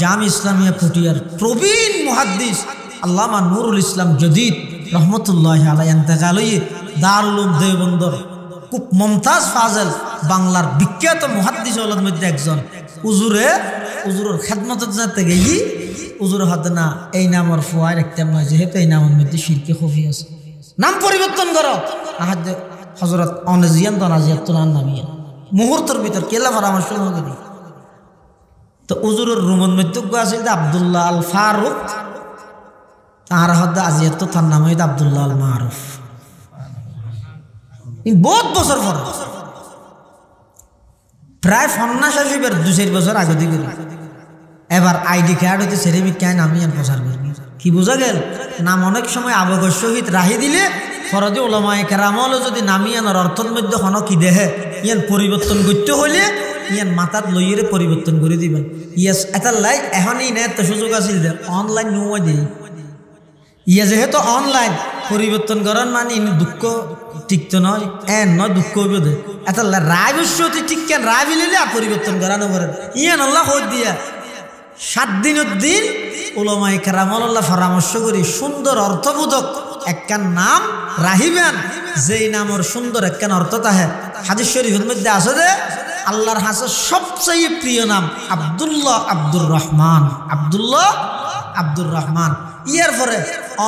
জামি ইসলামিয়া ফুটিয়ার প্রবীণ মুহাদ্দিস আল্লামা নুরুল ইসলাম জদিদ রহমতুল্লাহি আলাইহি ইন্তেকাল হয়ে দারুল উলুম দেওবন্দর খুব মমতাজ ফাজল বাংলার বিখ্যাত মুহাদ্দিস হলের মধ্যে একজন উজুরের খেদমত যাতে গেই উজুর হাতে না এই নামর ফুয়ায় রাখতাম না যেহেতু এই নামের মধ্যে শিরকে খফি আছে নাম পরিবর্তন করো আহাদ হযরত অনজিয়ান দনাজিয়াত তো নামিয়া মুহূর্তের ভিতর কেলা পরামর্শ করি তো উজুরের রুমের মধ্যে আছে আব্দুল্লাহ আল ফারুক তার হাতে আজিয়াত তো তার নাম হইতে আব্দুল্লাহ আল মারুফ বহুত বছর পর প্রায় 50-60 বছর আগে দিকে এবার আইডি কার্ড হইতে সেরেমিক কেন আমি প্রচার করি কি বোঝা গেল নাম অনেক সময় আবেগের সহিত রাহি দিলে ফরজে ওলামায়ে কেরামল যদি নামিয়ানোর অর্থের মধ্যে হন কি দেহে ইয়ান পরিবর্তন করতে হইলে ইয়ান মাথাত লইয়ে পরিবর্তন করে দিবেন ইয়াস এটা লাই এখনই না এত সুযোগ আছিল যে অনলাইন নোয়া দেই ইয়া যেহেতু অনলাইন পরিবর্তন করার মানে দুঃখ টিকতো নয় নয় দুঃখ হইব দে এটা রায় বসতে ঠিক কেন রায় বিলিলে পরিবর্তন করানো পারেন ইয়ান আল্লাহ হই দিয়া 7 দিনের দিন উলামায়ে কেরামল আল্লাহ পরামর্শ করি সুন্দর অর্থবোধক একখান নাম রাহিবেন যেই নামের সুন্দর একখান অর্থ তাহে হাদিস শরীফের মধ্যে আছে যে আল্লাহর হাসে সবচেয়ে প্রিয় নাম আব্দুল্লাহ আব্দুর রহমান ইয়ার পরে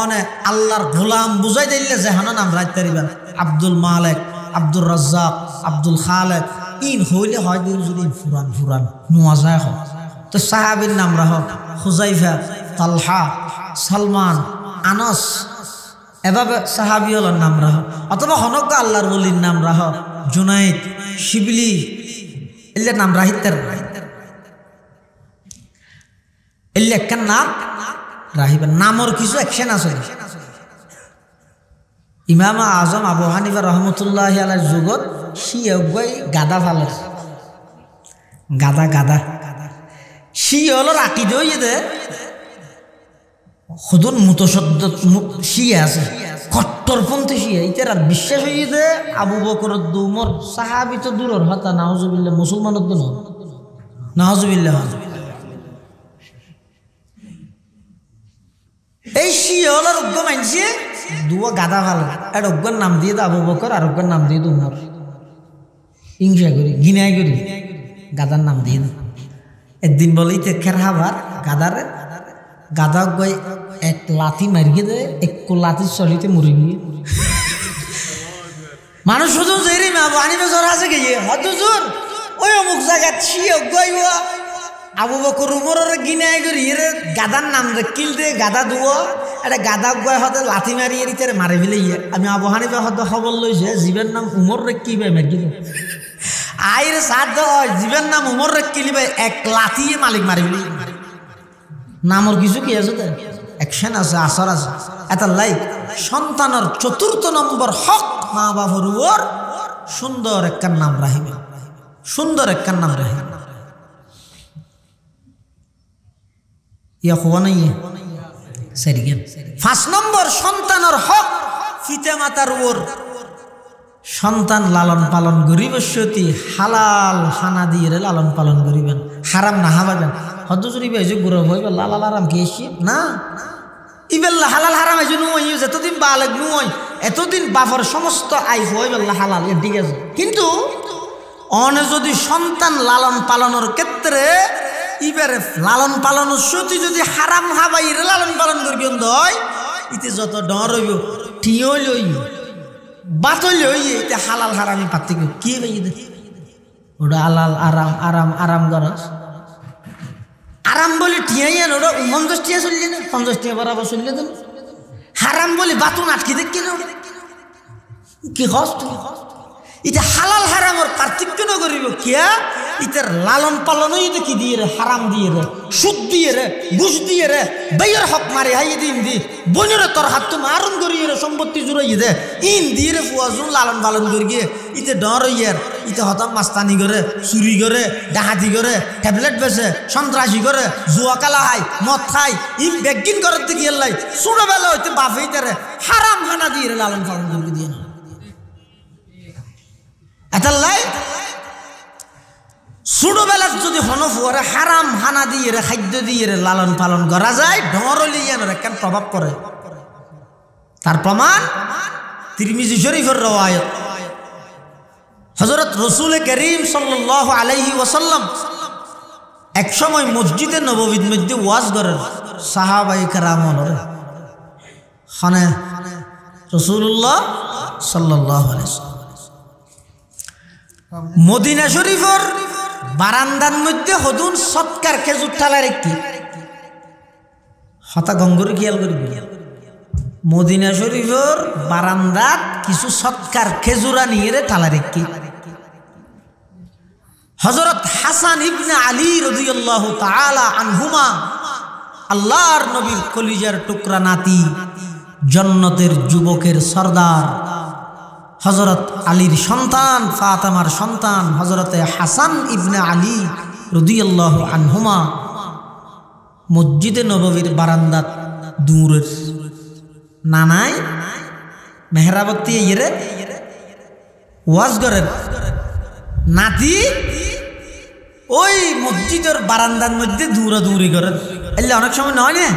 অনেক আল্লাহর গোলাম বুঝাই দিলে যেহানো নাম রাখতে পারিবেন আব্দুল মালিক আব্দুর রাজ্জাক আব্দুল খালেক ইন হইলে হয় যদি ফুরান নোয়া যায় হয় তো সাহাবীর নাম রাহ হুজাইফা, তালহা, সালমান, আনাস, এভাবে সাহাবী হলার নাম রাহ। অথবা হনক আল্লাহর বলির নাম রাহ জুনাইদ, শিবলি, এলে নাম রাহিতের এলে একটা নাম রাহিবেন। নামর কিছু অ্যাকশন আছে। ইমাম আজম আবু হানিফা রহমতুল্লাহ আলাইহির যুগত শিয়গই গাদা ফালের গাদা গাদা শিয়লর আকিদ হইয়ে দে খুদুন মুতশদ্দ শিয়া আছে, কট্টরপন্থী শিয়া। ইতার আর বিশ্বাস হইয়ে দে আবু বকর উমর সাহাবী তো দূরের হতা, নাউজুবিল্লাহ, মুসলমানের তো না, নাউজুবিল্লাহ। এই শিয়লর উগ্র মানছে দুয়া গাদা ফালে, আর অজ্ঞার নাম দিয়ে আবু বকর, আর অজ্ঞার নাম দিয়ে উমর। হিংসা করি, ঘৃণাই করি, গাদার নাম দিয়ে। একদিন বলেই তো খেরহাবার গাদারে, গাদা গই এক লাথি মারিয়ে দে, এক লাথির চলিতে মরে গিয়ে মানুষ শুধু যেরি আবু হানিফা জ্বর আছে গিয়ে হয়তো জোর ওই অমুক জায়গায় শিয় গইয়া আবু বকর উমরের গিনাই করি এর গাদার নাম রে কিল দে গাদা দুও এটা গাদা গয় হতে লাথি মারি এর ইতারে মারি ফেলে ইয়ে। আমি আবু হানিফা হতে খবর লইছে জীবের নাম উমর রে কি ভাই মারি দে আইরে সাদ জীবের নাম উমর রে কিলি ভাই এক লাথি মালিক মারি ফেলে। নামর কিছু কি আছে তো অ্যাকশন আছে, আসর আছে। এটা লাইক সন্তানের ৪র্থ নম্বর হক মা বাবার উপর সুন্দর একখান নাম রাখিবে, সুন্দর একখান নাম রাখিবে। ইয়া হওয়া নাই সারি গেল। ৫ নম্বর সন্তানের হক পিতা মাতার উপর। সন্তান লালন পালন করিব সতী হালাল খানা দিয়ে লালন পালন করিবেন, হারাম না হাবাবেন। হদুজুরি ভাইজে গুরু হইবে লালাল হারাম খেয়েছি না, ইবেল্লা হালাল হারাম এই জন্য যতদিন বালেক নুই এতদিন বাফর সমস্ত আইফ হইবেল্লা হালাল এর ঠিক আছে। কিন্তু অনে যদি সন্তান লালন পালনের ক্ষেত্রে ইবারে লালন পালনের সতী যদি হারাম হাবাইরে লালন পালন করি হয় ইতে যত ডর হইব টিও লই বাতল হইয়ে এটা হালাল হারামি পার্থক্য কি হইয়ে ওটা হালাল আরাম আরাম আরাম গরস আরাম বলে টিয়াই আন ওটা ৫০ টিয়া চললি না ৫০ টিয়া বরাবর চললে তো হারাম বলে বাতুন আটকে দেখি না কি কষ্ট। এটা হালাল হারামর পার্থক্য না করিব কিয়া ইতার লালন পালনই এটা কি দিয়ে রে হারাম দিয়ে রে সুদ দিয়ে রে ঘুষ দিয়ে রে বাইয়ের হক মারে হাইয়ে দিন দি বনিরে তোর হাত তো মারুন করিয়ে রে সম্পত্তি জুড়াইয়ে দে ইন দিয়ে রে ফুয়াজুন লালন পালন করি গিয়ে ইতে ডর ইয়ার ইতে হতাম মাস্তানি করে চুরি করে ডাহাতি করে ট্যাবলেট বেছে সন্ত্রাসী করে জুয়া কালা খাই মদ খাই ই বেগিন করার দিকে এলাই ছোটবেলা হইতে বাপে ইতারে হারাম হানা দিয়ে রে লালন পালন করি দিয়ে না এটালাই ছোটবেলার যদি হনফুয়ারে হারাম হানা দিয়ে রে খাদ্য দিয়ে রে লালন পালন করা যায় ডর লিয়ানোর একটা প্রভাব পড়ে। তার প্রমাণ তিরমিজি শরীফের রওয়ায়াত হযরত রাসূল করিম সাল্লাল্লাহু আলাইহি ওয়াসাল্লাম এক সময় মসজিদে নববীর মধ্যে ওয়াজ করেন সাহাবায়ে কেরামরে খানে রাসূলুল্লাহ সাল্লাল্লাহু আলাইহি ওয়াসাল্লাম মদিনা শরীফের বারান্দার মধ্যে হদুন সৎকার খেজুর ঠালার একটি হতা গঙ্গর খেয়াল করবি মদিনা শরীফের বারান্দাত কিছু সৎকার খেজুরা নিয়ে রে ঠালার একটি হযরত হাসান ইবনে আলী রাদিয়াল্লাহু তাআলা আনহুমা আল্লাহর নবীর কলিজার টুকরা নাতি জান্নাতের যুবকের সরদার হযরত আলীর সন্তান ফাতেমার সন্তান হযরতে হাসান ইবনে আলী রাদিয়াল্লাহু আনহুমা মসজিদে নববীর বারান্দাত দূরের নানাই মেহরাবতী ইরে ওয়াজ করেন নাতি ওই মসজিদের বারান্দার মধ্যে দূরাদূরি করেন এলে অনেক সময় নয় না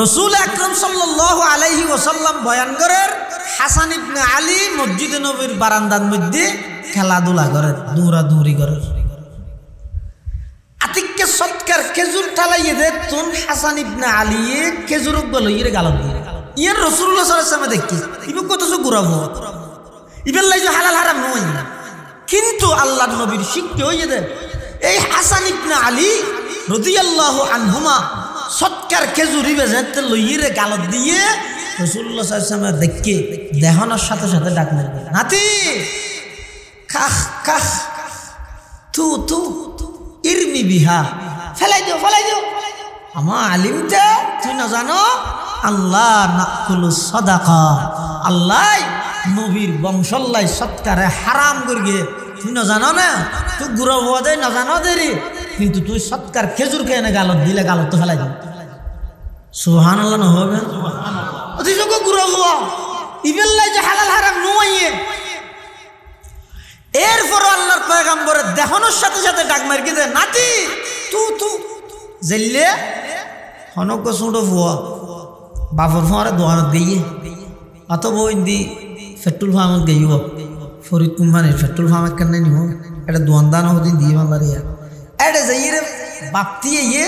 রাসূল আকরাম সাল্লাল্লাহু আলাইহি ওয়াসাল্লাম বয়ান করেন হাসান ইবনে আলী মসজিদে নববীর বারান্দার মধ্যে খেলাধুলা করেন দৌড়াদৌড়ি করেন আতিককে সৎকার খেজুর ঠালাইয়ে দে তুন হাসান ইবনে আলী খেজুর গলইয়ে গাল দিয়ে ইয়ার রাসূলুল্লাহ সাল্লাল্লাহু আলাইহি ওয়াসাল্লাম দেখি ইবু কত সু ঘুরাবো ইবেল্লাই যে হালাল হারাম নয়, কিন্তু আল্লাহর নবীর শিক্ষা হয়ে দে এই হাসান ইবনে আলী রাদিয়াল্লাহু আনহুমা সৎকার খেজুরি বেজাতে লইয়ে গালত দিয়ে রাসূলুল্লাহ সাল্লাল্লাহু আলাইহি ওয়াসাল্লাম দেখকে দেহনার সাথে সাথে ডাক মারবে, নাতি খাখ খাখ তু তু ইরমি বিহা, ফেলাই দিও ফেলাই দিও। আমার আলিমটা তুই না জানো আল্লাহ নাকুলু সাদাকা, আল্লাহ নবীর বংশল্লাই সৎকারে হারাম করিয়ে তুই না জানো না, তুই গুড়া হওয়া দেয় না জানো দেরি, কিন্তু তুই সৎকার খেজুর খেয়ে না গালত দিলে গালত তো ফেলাই দিও। সুবহানাল্লাহ না হবে তুই যখন গুড়া হওয়া ইবেল্লাই যে হালাল হারাম নয়। এরপর আল্লাহর পয়গম্বরের দেহনের সাথে সাথে ডাক মার কি দে নাতি তু তু জেললে হনক সুঁড়ো ফুয়া বাপর ফুয়ারে দোকানত গিয়ে অত বইন্দি পেট্রোল ফার্মত গেইব ফরিদ কোম্পানির পেট্রোল ফার্ম কেন নিব এটা দোয়ানদান হদিন দিয়ে বাংলার ইয়া এটা যাই রে বাপতিয়ে ইয়ে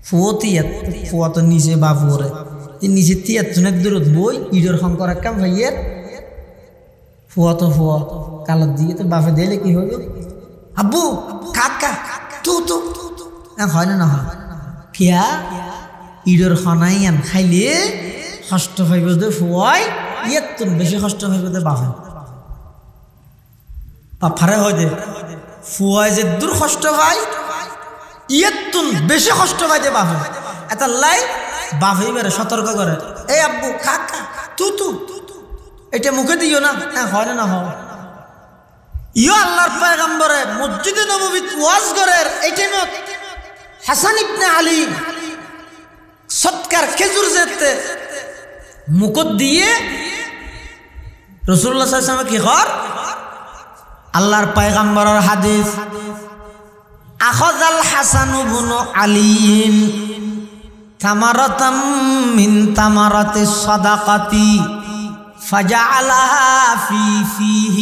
ফুয়তি ফুয়া তো নিচে বাপুরে নিচে তিয়ার দূরত বই ইডর শঙ্কর কাম ভাইয়ের ফুয়া তো ফুয়া কালত দিয়ে তো বাপে দিলে কি হইল আব্বু কাকা তু তু হয় না হয় কিয়া ইডর খনাই আন খাইলে কষ্ট পাইব দে ফুয়াই ইয়ের তুন বেশি কষ্ট পাইব দে বাপে বাপারে হয় দে ফুয়াই যে দূর কষ্ট পাই ইয়ের তুন বেশি কষ্ট পাই দে বাপে এটা লাই বাপে বেড়ে সতর্ক করে এই আব্বু কাকা তু তু এটা মুখে দিও না হয় না হয় ইয়ো আল্লাহর পয়গম্বরে মসজিদে নববীত ওয়াজ করের এই টাইমত হাসান ইবনে আলী সৎকার খেজুর যেতে মুখত দিয়ে রাসূলুল্লাহ সাল্লাল্লাহু আলাইহি ওয়াসাল্লাম কি কর আল্লাহর পয়গম্বরের হাদিস আখাযাল হাসান ইবনে আলীন তামারাতাম মিন তামারাতিস সাদাকাতি فجعلها في فيه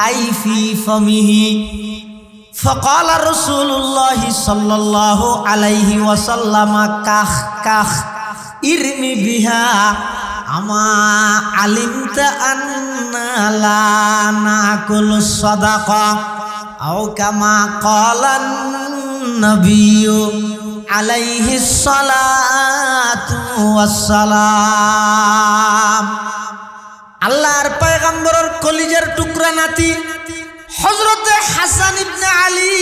أي في فمه فقال رسول الله صلى الله عليه وسلم كخ كخ ارمي بها أما علمت أن لا نأكل الصدقة أو كما قال النبي عليه الصلاة والسلام আল্লাহর পয়গম্বরের কলিজার টুকরা নাতি হযরত হাসান ইবনে আলী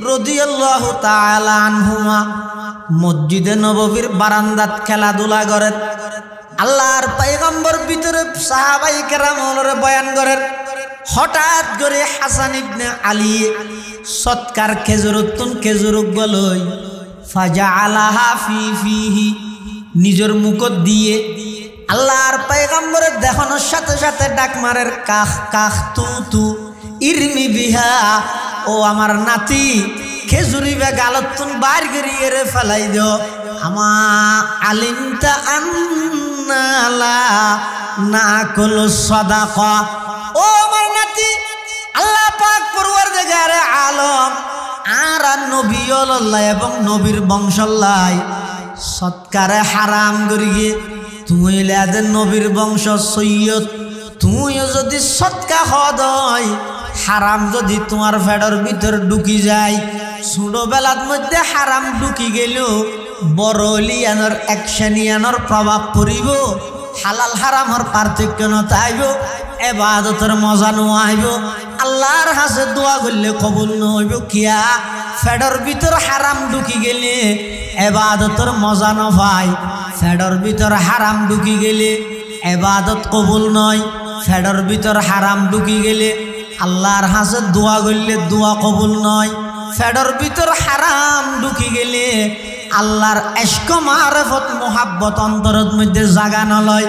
রাদিয়াল্লাহু তাআলা আনহুমা মসজিদে নববীর বারান্দাত খেলাধুলা করেন। আল্লাহর পয়গম্বর ভিতরে সাহাবাই কেরামরে বয়ান করেন। হঠাৎ করে হাসান ইবনে আলী সৎকার খেজুরতুন খেজুর গলই ফাজাআলাহা ফি ফিহি নিজের মুখত দিয়ে আল্লাহর পয়গম্বরের দেখানোর সাথে সাথে ডাক মারের কাখ কাখ তু তু ইরমি বিহা, ও আমার নাতি খেজুরি বে গালতুন বাইর গরিয়ে রে ফেলাই দিও। আমা আলিমতা আন্নালা নাকুল সাদাকা, ও আমার নাতি আল্লাহ পাক পরওয়ারদিগার আলম আর নবী আল্লাহ এবং নবীর বংশল্লাই সৎকারে হারাম করিয়ে তুমি লাদের নবীর বংশ সৈয়দ, তুমিও যদি সৎকা হদয় হারাম যদি তোমার ফেডর ভিতর ঢুকি যায়, ছোটবেলার মধ্যে হারাম ঢুকি গেল বড় লিয়ানোর একশনিয়ানোর প্রভাব পড়িব, হালাল হারামর পার্থক্য নথাইব, এবাদতের মজা নোয়াইব, আল্লাহর হাসে দোয়া করলে কবুল নহইব। কিয়া ফেডর ভিতর হারাম ঢুকি গেলে এবাদতের মজা নপায়, ফেডর ভিতর হারাম ঢুকি গেলে এবাদত কবুল নয়, ফেডর ভিতর হারাম ঢুকি গেলে আল্লাহর হাসে দোয়া করলে দোয়া কবুল নয়, ফেডর ভিতর হারাম ঢুকি গেলে আল্লাহর ইশক মারিফত মোহাব্বত অন্তরের মধ্যে জাগানো লয়,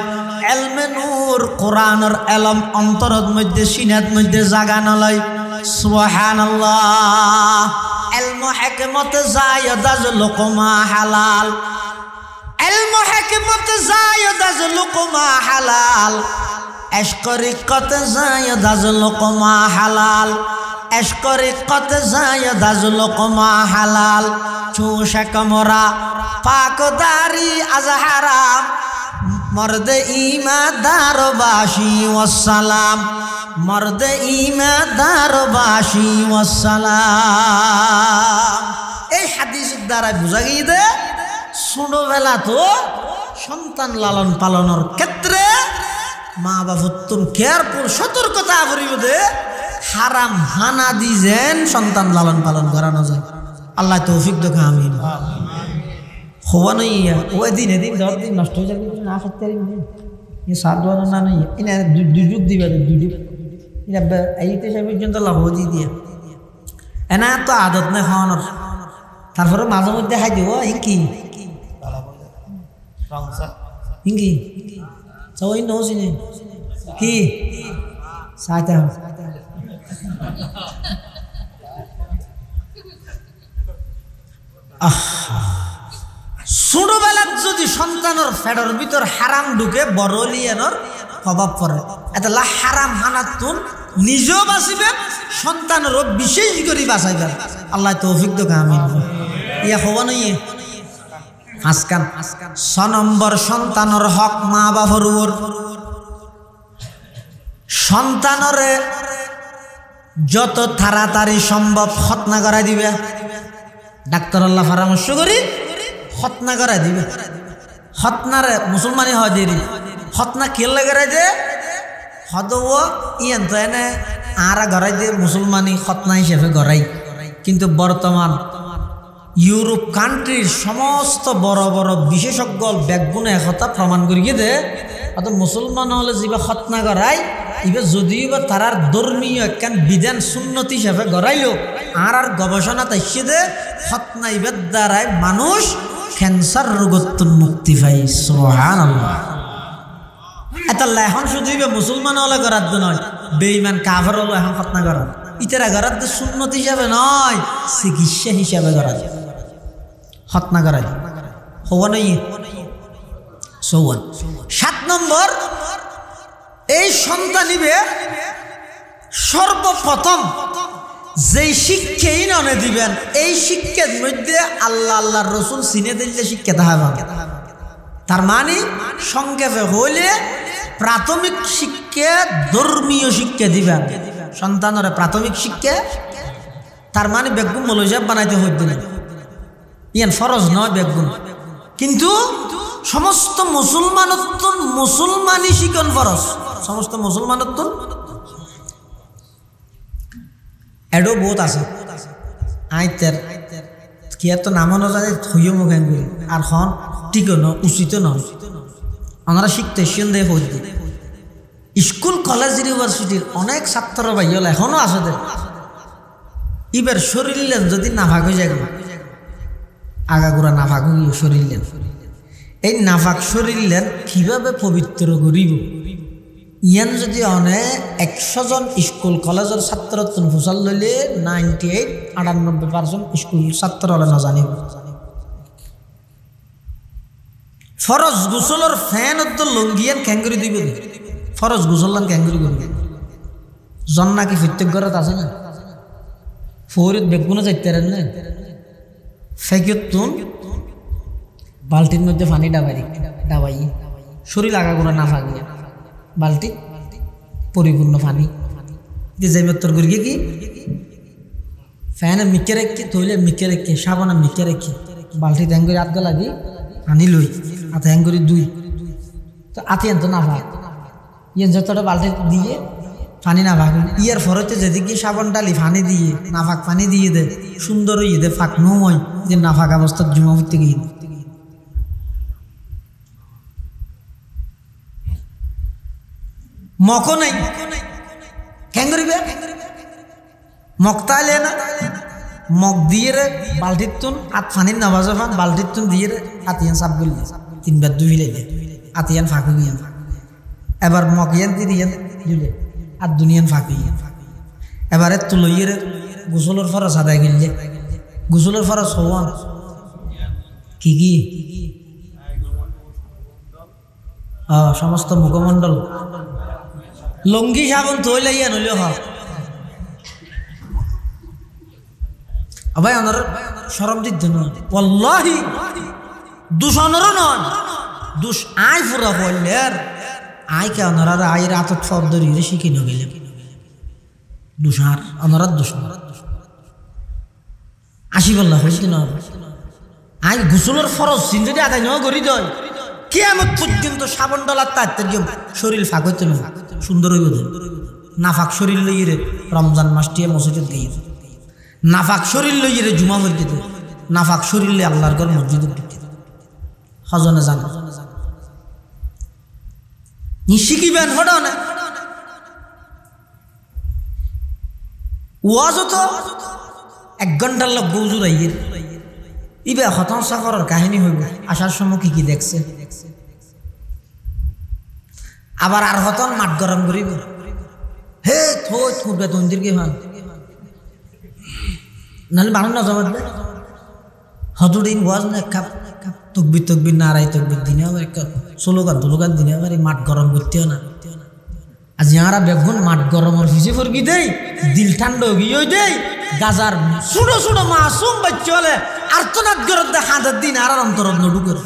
এলমে নূর কোরআনের এলম অন্তরের মধ্যে সিনাত মধ্যে জাগানো লয়। সুবহানাল্লাহ। এলম হিকমত জায়দাজ লুকমা হালাল, এলম হিকমত জায়দাজ লুকমা হালাল, ইশক রিকত জায়দাজ লুকমা হালাল, ইশক রিকত জায়দাজ লুকমা হালাল, চুশক মোরা পাকদারি আজ হারাম, মর্দে ইমাদারবাসী ওয়াসসালাম, মর্দে ইমাদারবাসী ওয়াসসালাম। এই হাদিসের দ্বারা বোঝা গিয়ে দে ছোটবেলা তো সন্তান লালন পালনের ক্ষেত্রে মা বাবুত্তম কেয়ারফুল সতর্কতা করিব দে হারাম হানা দি যেন সন্তান লালন পালন করানো যায়। আল্লাহ তৌফিক দেখা আমিন। হওয়ানো ইয়া ওই দিন এদিন 10 দিন নষ্ট হয়ে যাবে না করতে পারি ये साथ दोनों ना नहीं इन्हें दुजुक दिया दुजुक इन्हें ऐसे सब पर्যন্ত লাভ দিয়ে দিয়া এনা তো আদত না খাওয়ানোর তারপরে মাঝে মধ্যে খাই দিব ইনকি ইনকি সবাই নসিনে কি সাথে ছোটবেলার যদি সন্তানের ফেডর ভিতর হারাম ঢুকে বড় লিয়ানোর প্রভাব পড়ে এতলা হারাম হানাতুন নিজেও বাঁচিবেন সন্তানেরও বিশেষ করে বাঁচাইবেন। আল্লাহ তৌফিক দেখ আমিন। ইয়া হবা নই আজকাল 6 নম্বর সন্তানের হক মা বাবার উপর। সন্তানরে যত তাড়াতাড়ি সম্ভব খতনা করাই দিবে। ডাক্তার আল্লাহ পরামর্শ করি খতনা করাই দিবে। খতনারে মুসলমানি হয় দেরি খতনা কেলে করাই দে হদও ইয়েন তো এনে আরা গড়াই দিয়ে মুসলমানি খতনা হিসেবে গড়াই। কিন্তু বর্তমান ইউরোপ কান্ট্রির সমস্ত বড় বড় বিশেষজ্ঞ ব্যাগুনে একথা প্রমাণ করিয়ে দে অত মুসলমান হলে যিবা খতনা গড়াই ইবে যদিও বা তারার ধর্মীয় একখান বিধান সুন্নতি হিসাবে গড়াইলো আর গবেষণা তাইছে দে খতনা ইবের দ্বারাই মানুষ ক্যান্সার রোগত্বর মুক্তি পাই। সুবহানাল্লাহ। এটা এখন শুধু মুসলমান হলে করার নয় বেঈমান কাফের হলো এখন খতনা করার ইতারা করার সুন্নত হিসাবে নয় চিকিৎসা হিসাবে করার খতনা করাই হওয়া নই। 7 নম্বর এই সন্তানিবে সর্বপ্রথম যেই শিক্ষাই ননে দিবেন এই শিক্ষার মধ্যে আল্লাহ আল্লাহর রসুল চিনে দিলে শিক্ষা তাহাবেন। তার মানে সংক্ষেপে হইলে প্রাথমিক শিক্ষা ধর্মীয় শিক্ষা দিবেন সন্তানের প্রাথমিক শিক্ষা। তার মানে বেগুন মৌলজাব বানাইতে হইতে না ইয়ান ফরজ নয় বেগুন, কিন্তু সমস্ত মুসলমানত্ব মুসলমানি শিখন ফরজ। সমস্ত মুসলমানত্ব এডো বহুত আছে আইতের কি এত নামও না জানে থইও মুখ আঙ্গুলি আর খন ঠিকও ন উচিত নয়। আমরা শিখতে সন্দেহ হই স্কুল কলেজ ইউনিভার্সিটির অনেক ছাত্র ভাইল এখনো আছে এবার শরীর যদি নাফাক হয়ে যায় আগাগোড়া নাফাক হয়ে শরীর এই নাফাক শরীর কিভাবে পবিত্র করিব ইয়ান যদি অনে 100 জন স্কুল কলেজের ছাত্র ফুসাল লইলে 98-98% স্কুল ছাত্র হলে না জানিব। ফরজ গোসলের ফ্যান লঙ্গিয়ান ক্যাঙ্গুরি দিব ফরজ গোসলান ক্যাঙ্গুরি করবে জন নাকি প্রত্যেক ঘরত আছে না ফৌরিত বেগুনে যাইতে না ফেকিয়ত তুন বালতির মধ্যে পানি ডাবাই শরীর আগা করে না ফাগিয়া বালতি পরিপূর্ণ পানি যে বেতর করি কি ফ্যানে মিকে রেখে তৈলে মিকে রেখে সাবানা মিকে রেখে বালতি হ্যাং করে আধ গলা দিয়ে আনি লই আত হ্যাং করে দুই তো আতি আনতো না ভাগ ইয়ে যতটা বালতি দিয়ে পানি না ভাগ ইয়ার ফরতে যেদিকে সাবান ডালি পানি দিয়ে না ফাঁক পানি দিয়ে দে সুন্দর হয়ে দে ফাঁক নয় যে না ফাঁক অবস্থার জুমা করতে গিয়ে মকো নাই কেন করিবে মকতাইলে না মগ দিয়ে রে বালতির তুন আত ফানির নামাজে ফান বালতির তুন দিয়ে রে আতিয়ান সাপ বললে 3 বার দুই লাইলে আতিয়ান ফাঁকু গিয়ে এবার মকিয়ান দিয়ান দিলে আর দুনিয়ান ফাঁকি এবারে তুলইয়ে রে গোসলের ফরজ আদায় গেলে গোসলের ফরজ হওয়ান কি কি সমস্ত মুখমণ্ডল লঙ্গি সাবন তৈ লাইয়া নইলেও হয় ভাই আমার সরম দিত নয় ওয়াল্লাহি দূষণেরও নয় দুষ আয় ফুরা হইলের আয় কে অনারা আয় রাত ফর ধরিয়ে শিখে নিয়ে গেলে দুষার অনারার দুষ আসি বললা হয়েছে না আই গোসলের ফরজ সিন যদি আদায় ন করি দয় কিয়ামত পর্যন্ত সাবন ডলার তার শরীর ফাঁক হইতে না সুন্দর হইব নাফাক শরীর লইয়ে রমজান মাসটিয়ে মসজিদে গিয়ে নাফাক শরীর লইয়ে জুমা মসজিদে নাফাক শরীর লই আল্লাহর ঘর মসজিদে হজনে জান নি শিখিবেন হড় না ওয়াজ তো 1 ঘন্টার লোক গৌজুর আইয়ের ইবে হতাম সাফরের কাহিনী হইব আসার সময় কি দেখছে আবার আর হতন মাঠ গরম করিব হে থোত খুববে তন্দিরকে ভাঙ নাহলে মানুষ না জবাব দেয় হতদিন ওয়াজ না কাপ তকবির নারাই তকবির দিনে আবার একটা স্লোগান দিনে আবার এই মাঠ গরম করতেও না আজ যারা বেগুন মাঠ গরমের ফিসে ফরকি দেয় দিল ঠান্ডা গিয়ে দেয় গাজার ছোট ছোট মাসুম বাচ্চা হলে আর্তনাদ গরম দেয় হাতের দিন আর অন্তরত নডুকের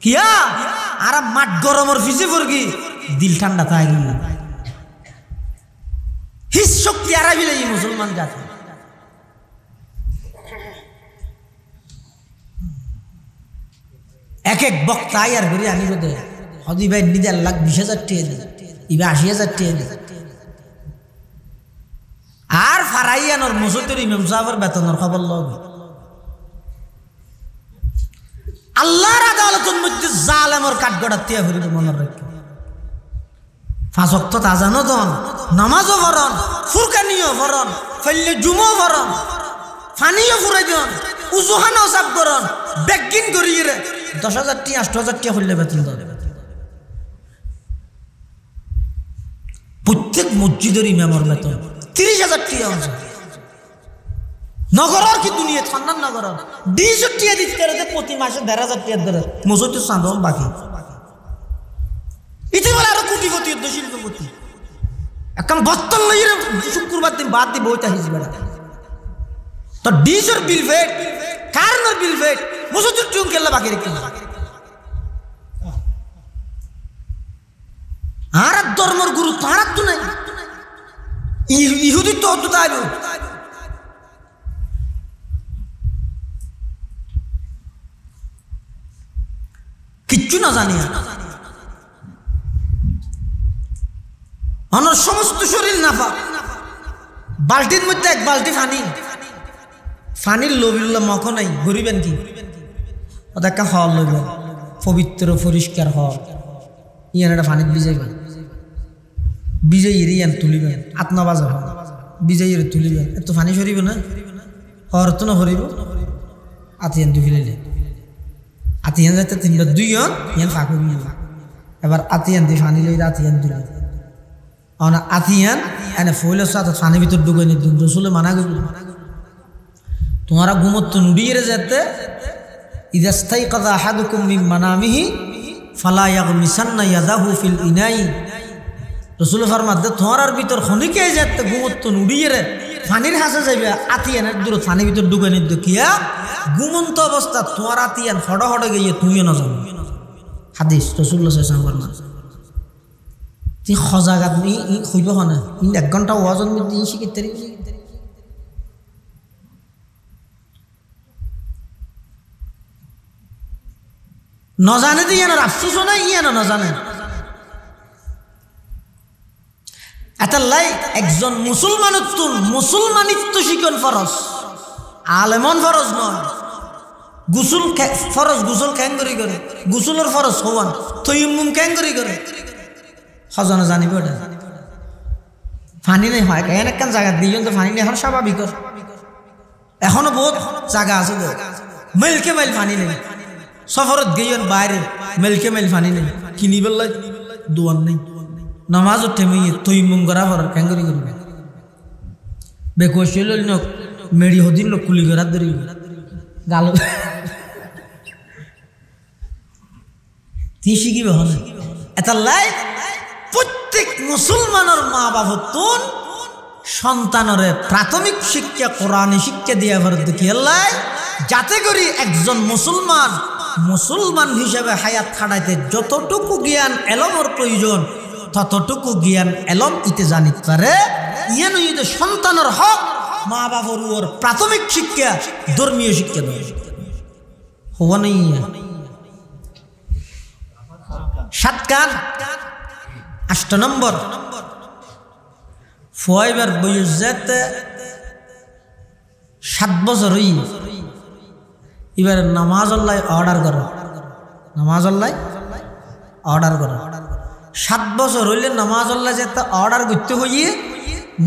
কিয়া আর মাঠ গরমের ফিসে ফরকি দিল ঠান্ডা থাকে হিস শক্তি আর বিলে মুসলমান জাতি এক এক বক্তা আর ঘুরে আনিব দে হদি ভাই নিজের লাখ 20,000 টাকা দেয় ইবে 80,000 টাকা দেয় আর ফারাইয়ানোর মসজিদের ইমাম সাহেবের বেতনের খবর লবে আল্লাহর আদালতের মধ্যে জালেমের কাঠগড়া তিয়া ঘুরে মনে রাখবে 5 ওয়াক্ত আযানও দন নামাজও পড়ন ফুরকানিও পড়ন ফেললে জুমও পড়ন ফানিও ফুরাই দন উজুহানও সাফ করন বেগিন করিয়ে 10,000 টাকা 8,000 টাকা হইলে বেতন দেবে প্রত্যেক মসজিদের ইমামের বেতন 30,000 টাকা আছে নগরের কি দুনিয়া ঠান্ডার নগর 200 টাকা দিতে রে প্রতি মাসে 1,500 টাকা ধরে মসজিদের চাঁদন বাকি ইতি বলে আরো কোটিপতি শিল্পপতি একদম বত্তল লইরে শুক্রবার দিন বাদ দি বইতা হিজ বেড়া তো 200 বিল ভেট কারণের বিল ভেট মসজিদের টুং কেলা বাকি রেখে আর ধর্মের গুরু তার তো নাই ইহুদি তো তাই কিচ্ছু না জানি আমার সমস্ত শরীর নাফা বালতির মধ্যে 1 বালতি ফানির লোভিল্লা মখ নাই ঘুরিবেন কি ওটা হল লইবেন পবিত্র পরিষ্কার হল ইয়ান একটা ফানিত বিজয়ীর ইয়ান তুলিবেন আত্মবাজার হল বিজয়ীর তুলিবেন এত ফানি সরিব না হর তো না হরিব আতিয়ান তুই ফেলে আতিয়ান যাইতে 2 ইয়ান ফাঁক এবার আতিয়ান দিয়ে ফানি লই আতিয়ান তুলে আতিয়ান এনে ফইলের সাথে ফানির ভিতর ঢুকে নি রসুলে মানা করল তোমারা ঘুমত নুড়িয়ে যেতে ইদাস্তাই কাদা আহাদুকুম মিন মানামিহি ফালা ইয়াগমিসান্না ইয়াদাহু ফিল ইনাই রসুল ফরমাত তোমার ভিতর খনিকে যেতে ঘুমত নুড়িয়ে ফানির হাসে যাইবে আতিয়ানের দূরত ফানির ভিতর ঢুকে নি কিয়া ঘুমন্ত অবস্থা তোমার আতিয়ান হড় গিয়ে তুইও না যাবে হাদিস রসুল্লাহ সাল্লাল্লাহু আলাইহি ওয়াসাল্লাম সজাগাত হইব না 1 ঘন্টা ওয়াজন মধ্যে শিখিতে নজানে তো ইয়ানোর আফসোসও নাই ইয়ানো নজানে এতাল্লাই একজন মুসলমানিত্ব শিখন ফরজ আলেমন ফরজ নয় গুসুল ফরজ গুসল কেন করে গুসুলের ফরজ হওয়ান তৈমুম কেন করে হজনে জানিব ওটা ফানি নেই হয় কেন একখান জায়গা দিয়েছেন তো ফানি নেই এখন স্বাভাবিক এখনো বহুত জায়গা আছে মেলকে মেল ফানি নেই সফরত গেছেন বাইরে মেলকে মেল ফানি নেই কিনি বেলায় দোয়ান নেই নামাজ ঠেমিয়ে তৈমুম করা পর কেন করবে বেকশিল লোক মেড়ি হদিন লোক কুলি করার ধরি গাল তুই শিখিবে হন এটা লাই প্রত্যেক মুসলমানের মা বাবতুন সন্তানের প্রাথমিক শিক্ষা কোরআনী শিক্ষা দিয়া ভারত দেখিয়ে যাতে করি একজন মুসলমান মুসলমান হিসেবে হায়াত খাটাইতে যতটুকু জ্ঞান এলমের প্রয়োজন ততটুকু জ্ঞান এলম ইতে জানিত পারে ইয়ে নয় যে সন্তানের হক মা বাবার ওর প্রাথমিক শিক্ষা ধর্মীয় শিক্ষা দেয় হওয়া নেই 7 কান 8 নম্বর ফুয়াইবার বয়স যেতে 7 বছর হই এবার নামাজ আল্লাহ অর্ডার করো নামাজ আল্লাহ অর্ডার করো 7 বছর হইলে নামাজ আল্লাহ যেতে অর্ডার করতে হইয়ে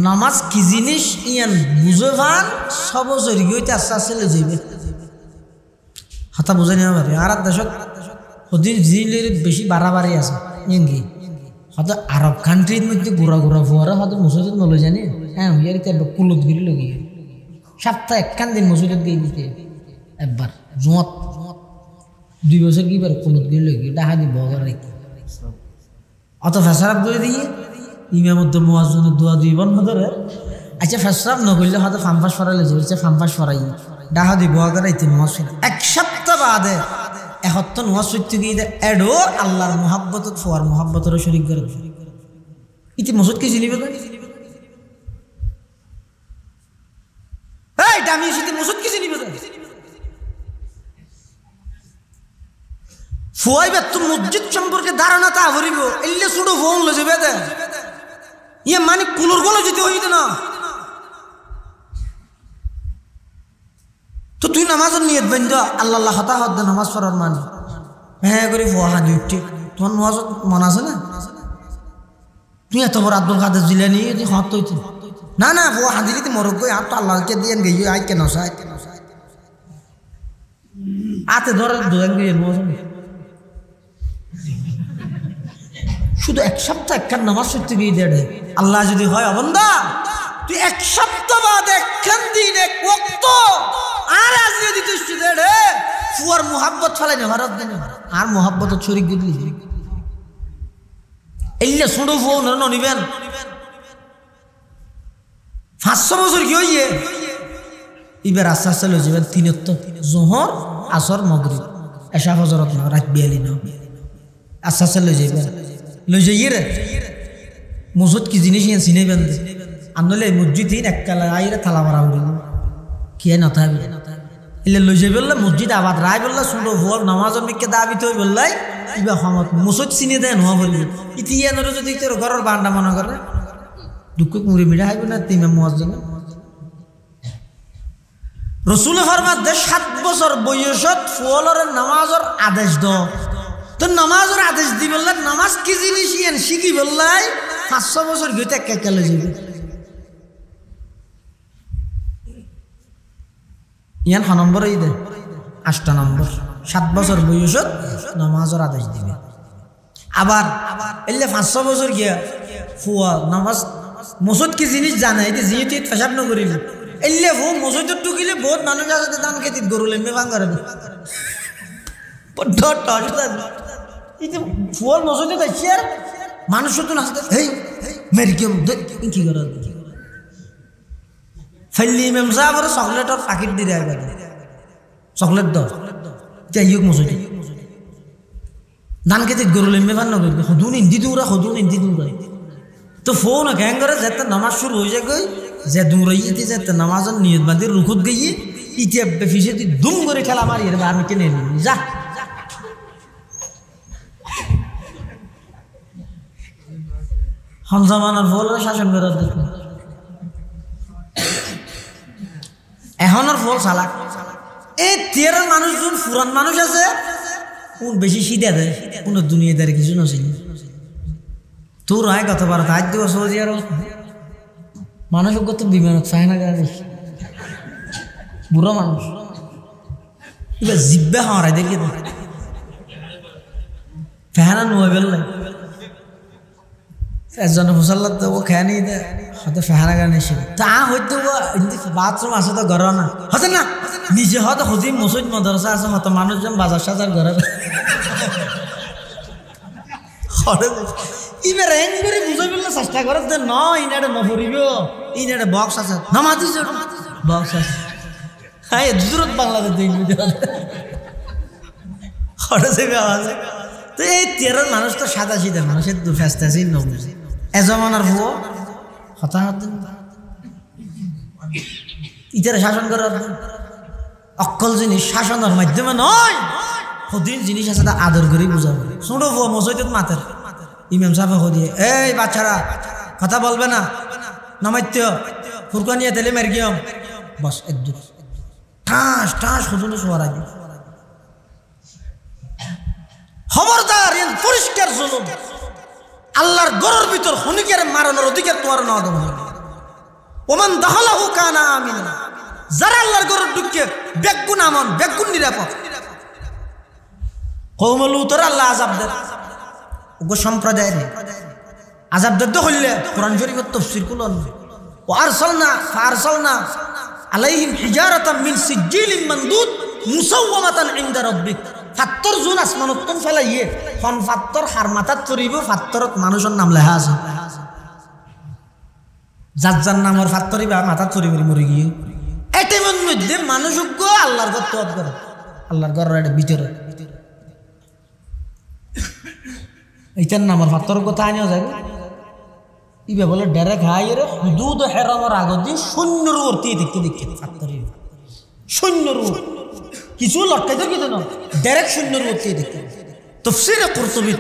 নামাজ কি জিনিস ইয়ান বুঝে ভান 6 বছর গিয়ে আস্তে আস্তে যাইবে হাতা বুঝে নেওয়া পারে আর দেশত ওদের জিলের বেশি বাড়াবাড়ি আছে ইঙ্গি হয়তো আরব কান্ট্রির মধ্যে ঘোরা ফুয়ারা হয়তো মসজিদ নলে জানি হ্যাঁ ইয়ার কুলত গিরি লগিয়ে সপ্তাহে 1 দিন মসজিদ গিয়ে দিতে একবার জোঁত 2 বছর কি বার কুলত গিরি লগিয়ে ডাহা দিব অত ফেসারাব করে দিয়ে ইমামত মুয়াজ্জিনের দোয়া দিবন হদরে আচ্ছা ফেসারাব ন করলে হয়তো ফাম্পাস ফরাইলে যাচ্ছে ফাম্পাস ফরাই ডাহা দিব করাইতে নামাজ এক সপ্তাহ বাদে এহত্ত নামাজ সত্যি গিয়ে এডো আল্লাহর মোহাব্বত ফোয়ার মোহাব্বতেরও শরীক করে ইতি মসজিদ কি চিনিবে না এই দামি সিটি মসজিদ কি চিনিবে না ফুয়াইবে তো মসজিদ সম্পর্কে ধারণা তা হরিব এলে শুধু ফোন লো যাবে দে ইয়ে মানে কুলোর গলো যেতে হইতে না তো তুই নামাজের নিয়ত বান্ধ আল্লাহ আল্লাহ হতা হদ নামাজ পড়ার মানে হ্যাঁ করে ফুয়া হাজি উঠে তোমার নামাজ মন আছে না তুই এত বড় আব্দুল কাদের জিলানি তুই হত হইতে না না ফুয়া হাজি দিতে মরক গই আর তো আল্লাহকে দিয়ে গই আই কেন সাই আতে ধরে দুজন গিয়ে নামাজ শুধু 1 সপ্তাহ একখান নামাজ সত্যি গিয়ে দেড়ে আল্লাহ যদি হয় অবন্দা তুই 1 সপ্তাহ বাদ একখান দিন এক ওয়াক্ত আর আজকে দিতে দেড়ে ফুয়ার মোহাব্বত ফেলাই না ভারত দিন আর মোহাব্বত শরীক দিলি এলে শুধু ফোন নিবেন 500 বছর কি হইয়ে এবার আস্তে আস্তে লই যাবেন 3 জোহর আসর মাগরিব এশা ফজরত না রাত বিয়ালি না আস্তে আস্তে লই যাবেন লই যাইয়ে রে মসজিদ কি জিনিস ইয়ান চিনে বেন্দে আনলে মসজিদ ইন এককালা আইরে থালা মারা উড়িল কি না তাই ইলে লই যাই বললে মসজিদ আবাদ রাই বললে শুনো হল নামাজের মিকে দাবি তো বললাই ইবা হমত মসজিদ চিনে দেন হওয়া বলবি ইতিয়ানরে যদি তোর ঘরের বান্ডা মনে করে দুঃখ মুড়ি মিড়া হাইবে না তিমা মুয়াজ্জিন রাসূল ফরমাত 7 বছর বয়সত ফুলর নামাজের আদেশ দ তো নামাজের আদেশ দি বললে নামাজ কি জিনিস ইয়ান শিখি বললাই 500 বছর গইতে কেকেলে যাবে ইয়ান নম্বর এই দে 8 নম্বর 7 বছর বয়সত নামাজের আদেশ দিবে আবার এলে 500 বছর গিয়া ফুয়া নামাজ মসজিদ কি জিনিস জানে এই জিনিস পেশাব ন করিল এলে ফু মসজিদত টুকিলে বহুত মানুষ আছে দান খেতিত গরু লেমে ভাঙারে বড় টটা এই যে ফুল মসজিদে যাচ্ছে আর মানুষ তো নাচতে এই মেরি কেম কি করে ফাইলি ইমাম সাহেব আর চকলেটর প্যাকেট দি রায় বাদে চকলেট দাও যাই হোক মসজিদে ধান খেতিত গরু লেমে ভাঙ নগর হদুন ইন্দি দৌড়া তো ফোন গ্যাং করে যেতে নামাজ শুরু হয়ে যায় গই যে দৌড়াইতে যেতে নামাজের নিয়ত বাঁধি রুখত গিয়ে ইতিয়া ফিসে তুই দুম করে খেলা মারি আমি কেনে নি যা হামজামানার ফল শাসন করার দেখুন এখনের ফল চালাক এই তেরো মানুষজন পুরান মানুষ আছে কোন বেশি সিধা দেয় কোন দুনিয়াদারে কিছু নছিল তোর আয় কত বার তাই দিব সৌদি আরব মানুষ কত বিমানত চায় না গাড়ি বুড়ো মানুষ এবার জিব্বে হারাই দেখি ফেহানা নুয়ে বেললে একজনে মুসল্লাত ও খেয়ে নিয়ে দেয় হয়তো ফেহানা গান এসে তা হয়তো বাথরুম আছে তো ঘর না হতে না নিজে হয়তো হজিম মসজিদ মাদ্রাসা আছে হয়তো মানুষজন বাজার সাজার ঘরে এবার এন করে বুঝাই বললে চেষ্টা করে যে ন ইনারে নফরিব ইনারে বক্স আছে নামাজি বক্স আছে হ্যাঁ দূরত বাংলাদেশ দেখবি তো এই 13 মানুষ তো সাদা সিধা মানুষের দু ফেস্তাছি এজমানার ভুয়ো হতাহত ইতারা শাসন করার অক্কল জিনিস শাসনের মাধ্যমে নয়, কদিন জিনিস আছে তা আদর করে বুঝাবো। ছোট ভুয়ো মসজিদ মাতের ইমাম সাহেব দিয়ে এই বাচ্চারা কথা বলবে না, নামাইত্য ফুরকানিয়া তেলে মের গিয়ম বস একদম ঠাস ঠাস হুজুর শোয়ার আগে খবরদার, পরিষ্কার জুলুম। আল্লাহর ঘরের ভিতর হনিকের মারানোর অধিকার তোমার না দেব। ওমান দাখালাহু কানা আমিনা, যারা আল্লাহর ঘরের ঢুকে বেগুন আমন বেগুন নিরাপদ। কওম লূতের আল্লাহ আযাব দেন, ওগো সম্প্রদায় আযাব দিতে হইলে কোরআন শরীফের তাফসীর কুলন ও আরসালনা আলাইহিম হিজারাতাম মিন সিজ্জিলিন মানদুদ মুসাওয়ামাতান ইনদা রাব্বিক। ফাত্তর জুন আসমানতন ফেলাইয়ে হন ফাত্তর হার মাথাত চড়িব, ফাত্তরত মানুষের নাম লেখা আছে, যার যার নামের ফাত্তরই বা মাথাত চড়িব মরে গিয়ে। এটার মধ্যে মানুষ আল্লাহর ঘর তওয়াব করে, আল্লাহর ঘরের এটা ভিতরে এইটার নামের ফাত্তর কথা আনিও যাবে। ইবে বলে ডাইরেক্ট হাইয়ের হুদুদ হেরামের আগদি শূন্যর অর্থে দেখতে দেখতে ফাত্তরি শূন্যর কিছু লটকাইতে কিছু না, ডাইরেক্ট শূন্যর অর্থে দেখতে। তাফসীরে কুরতুবী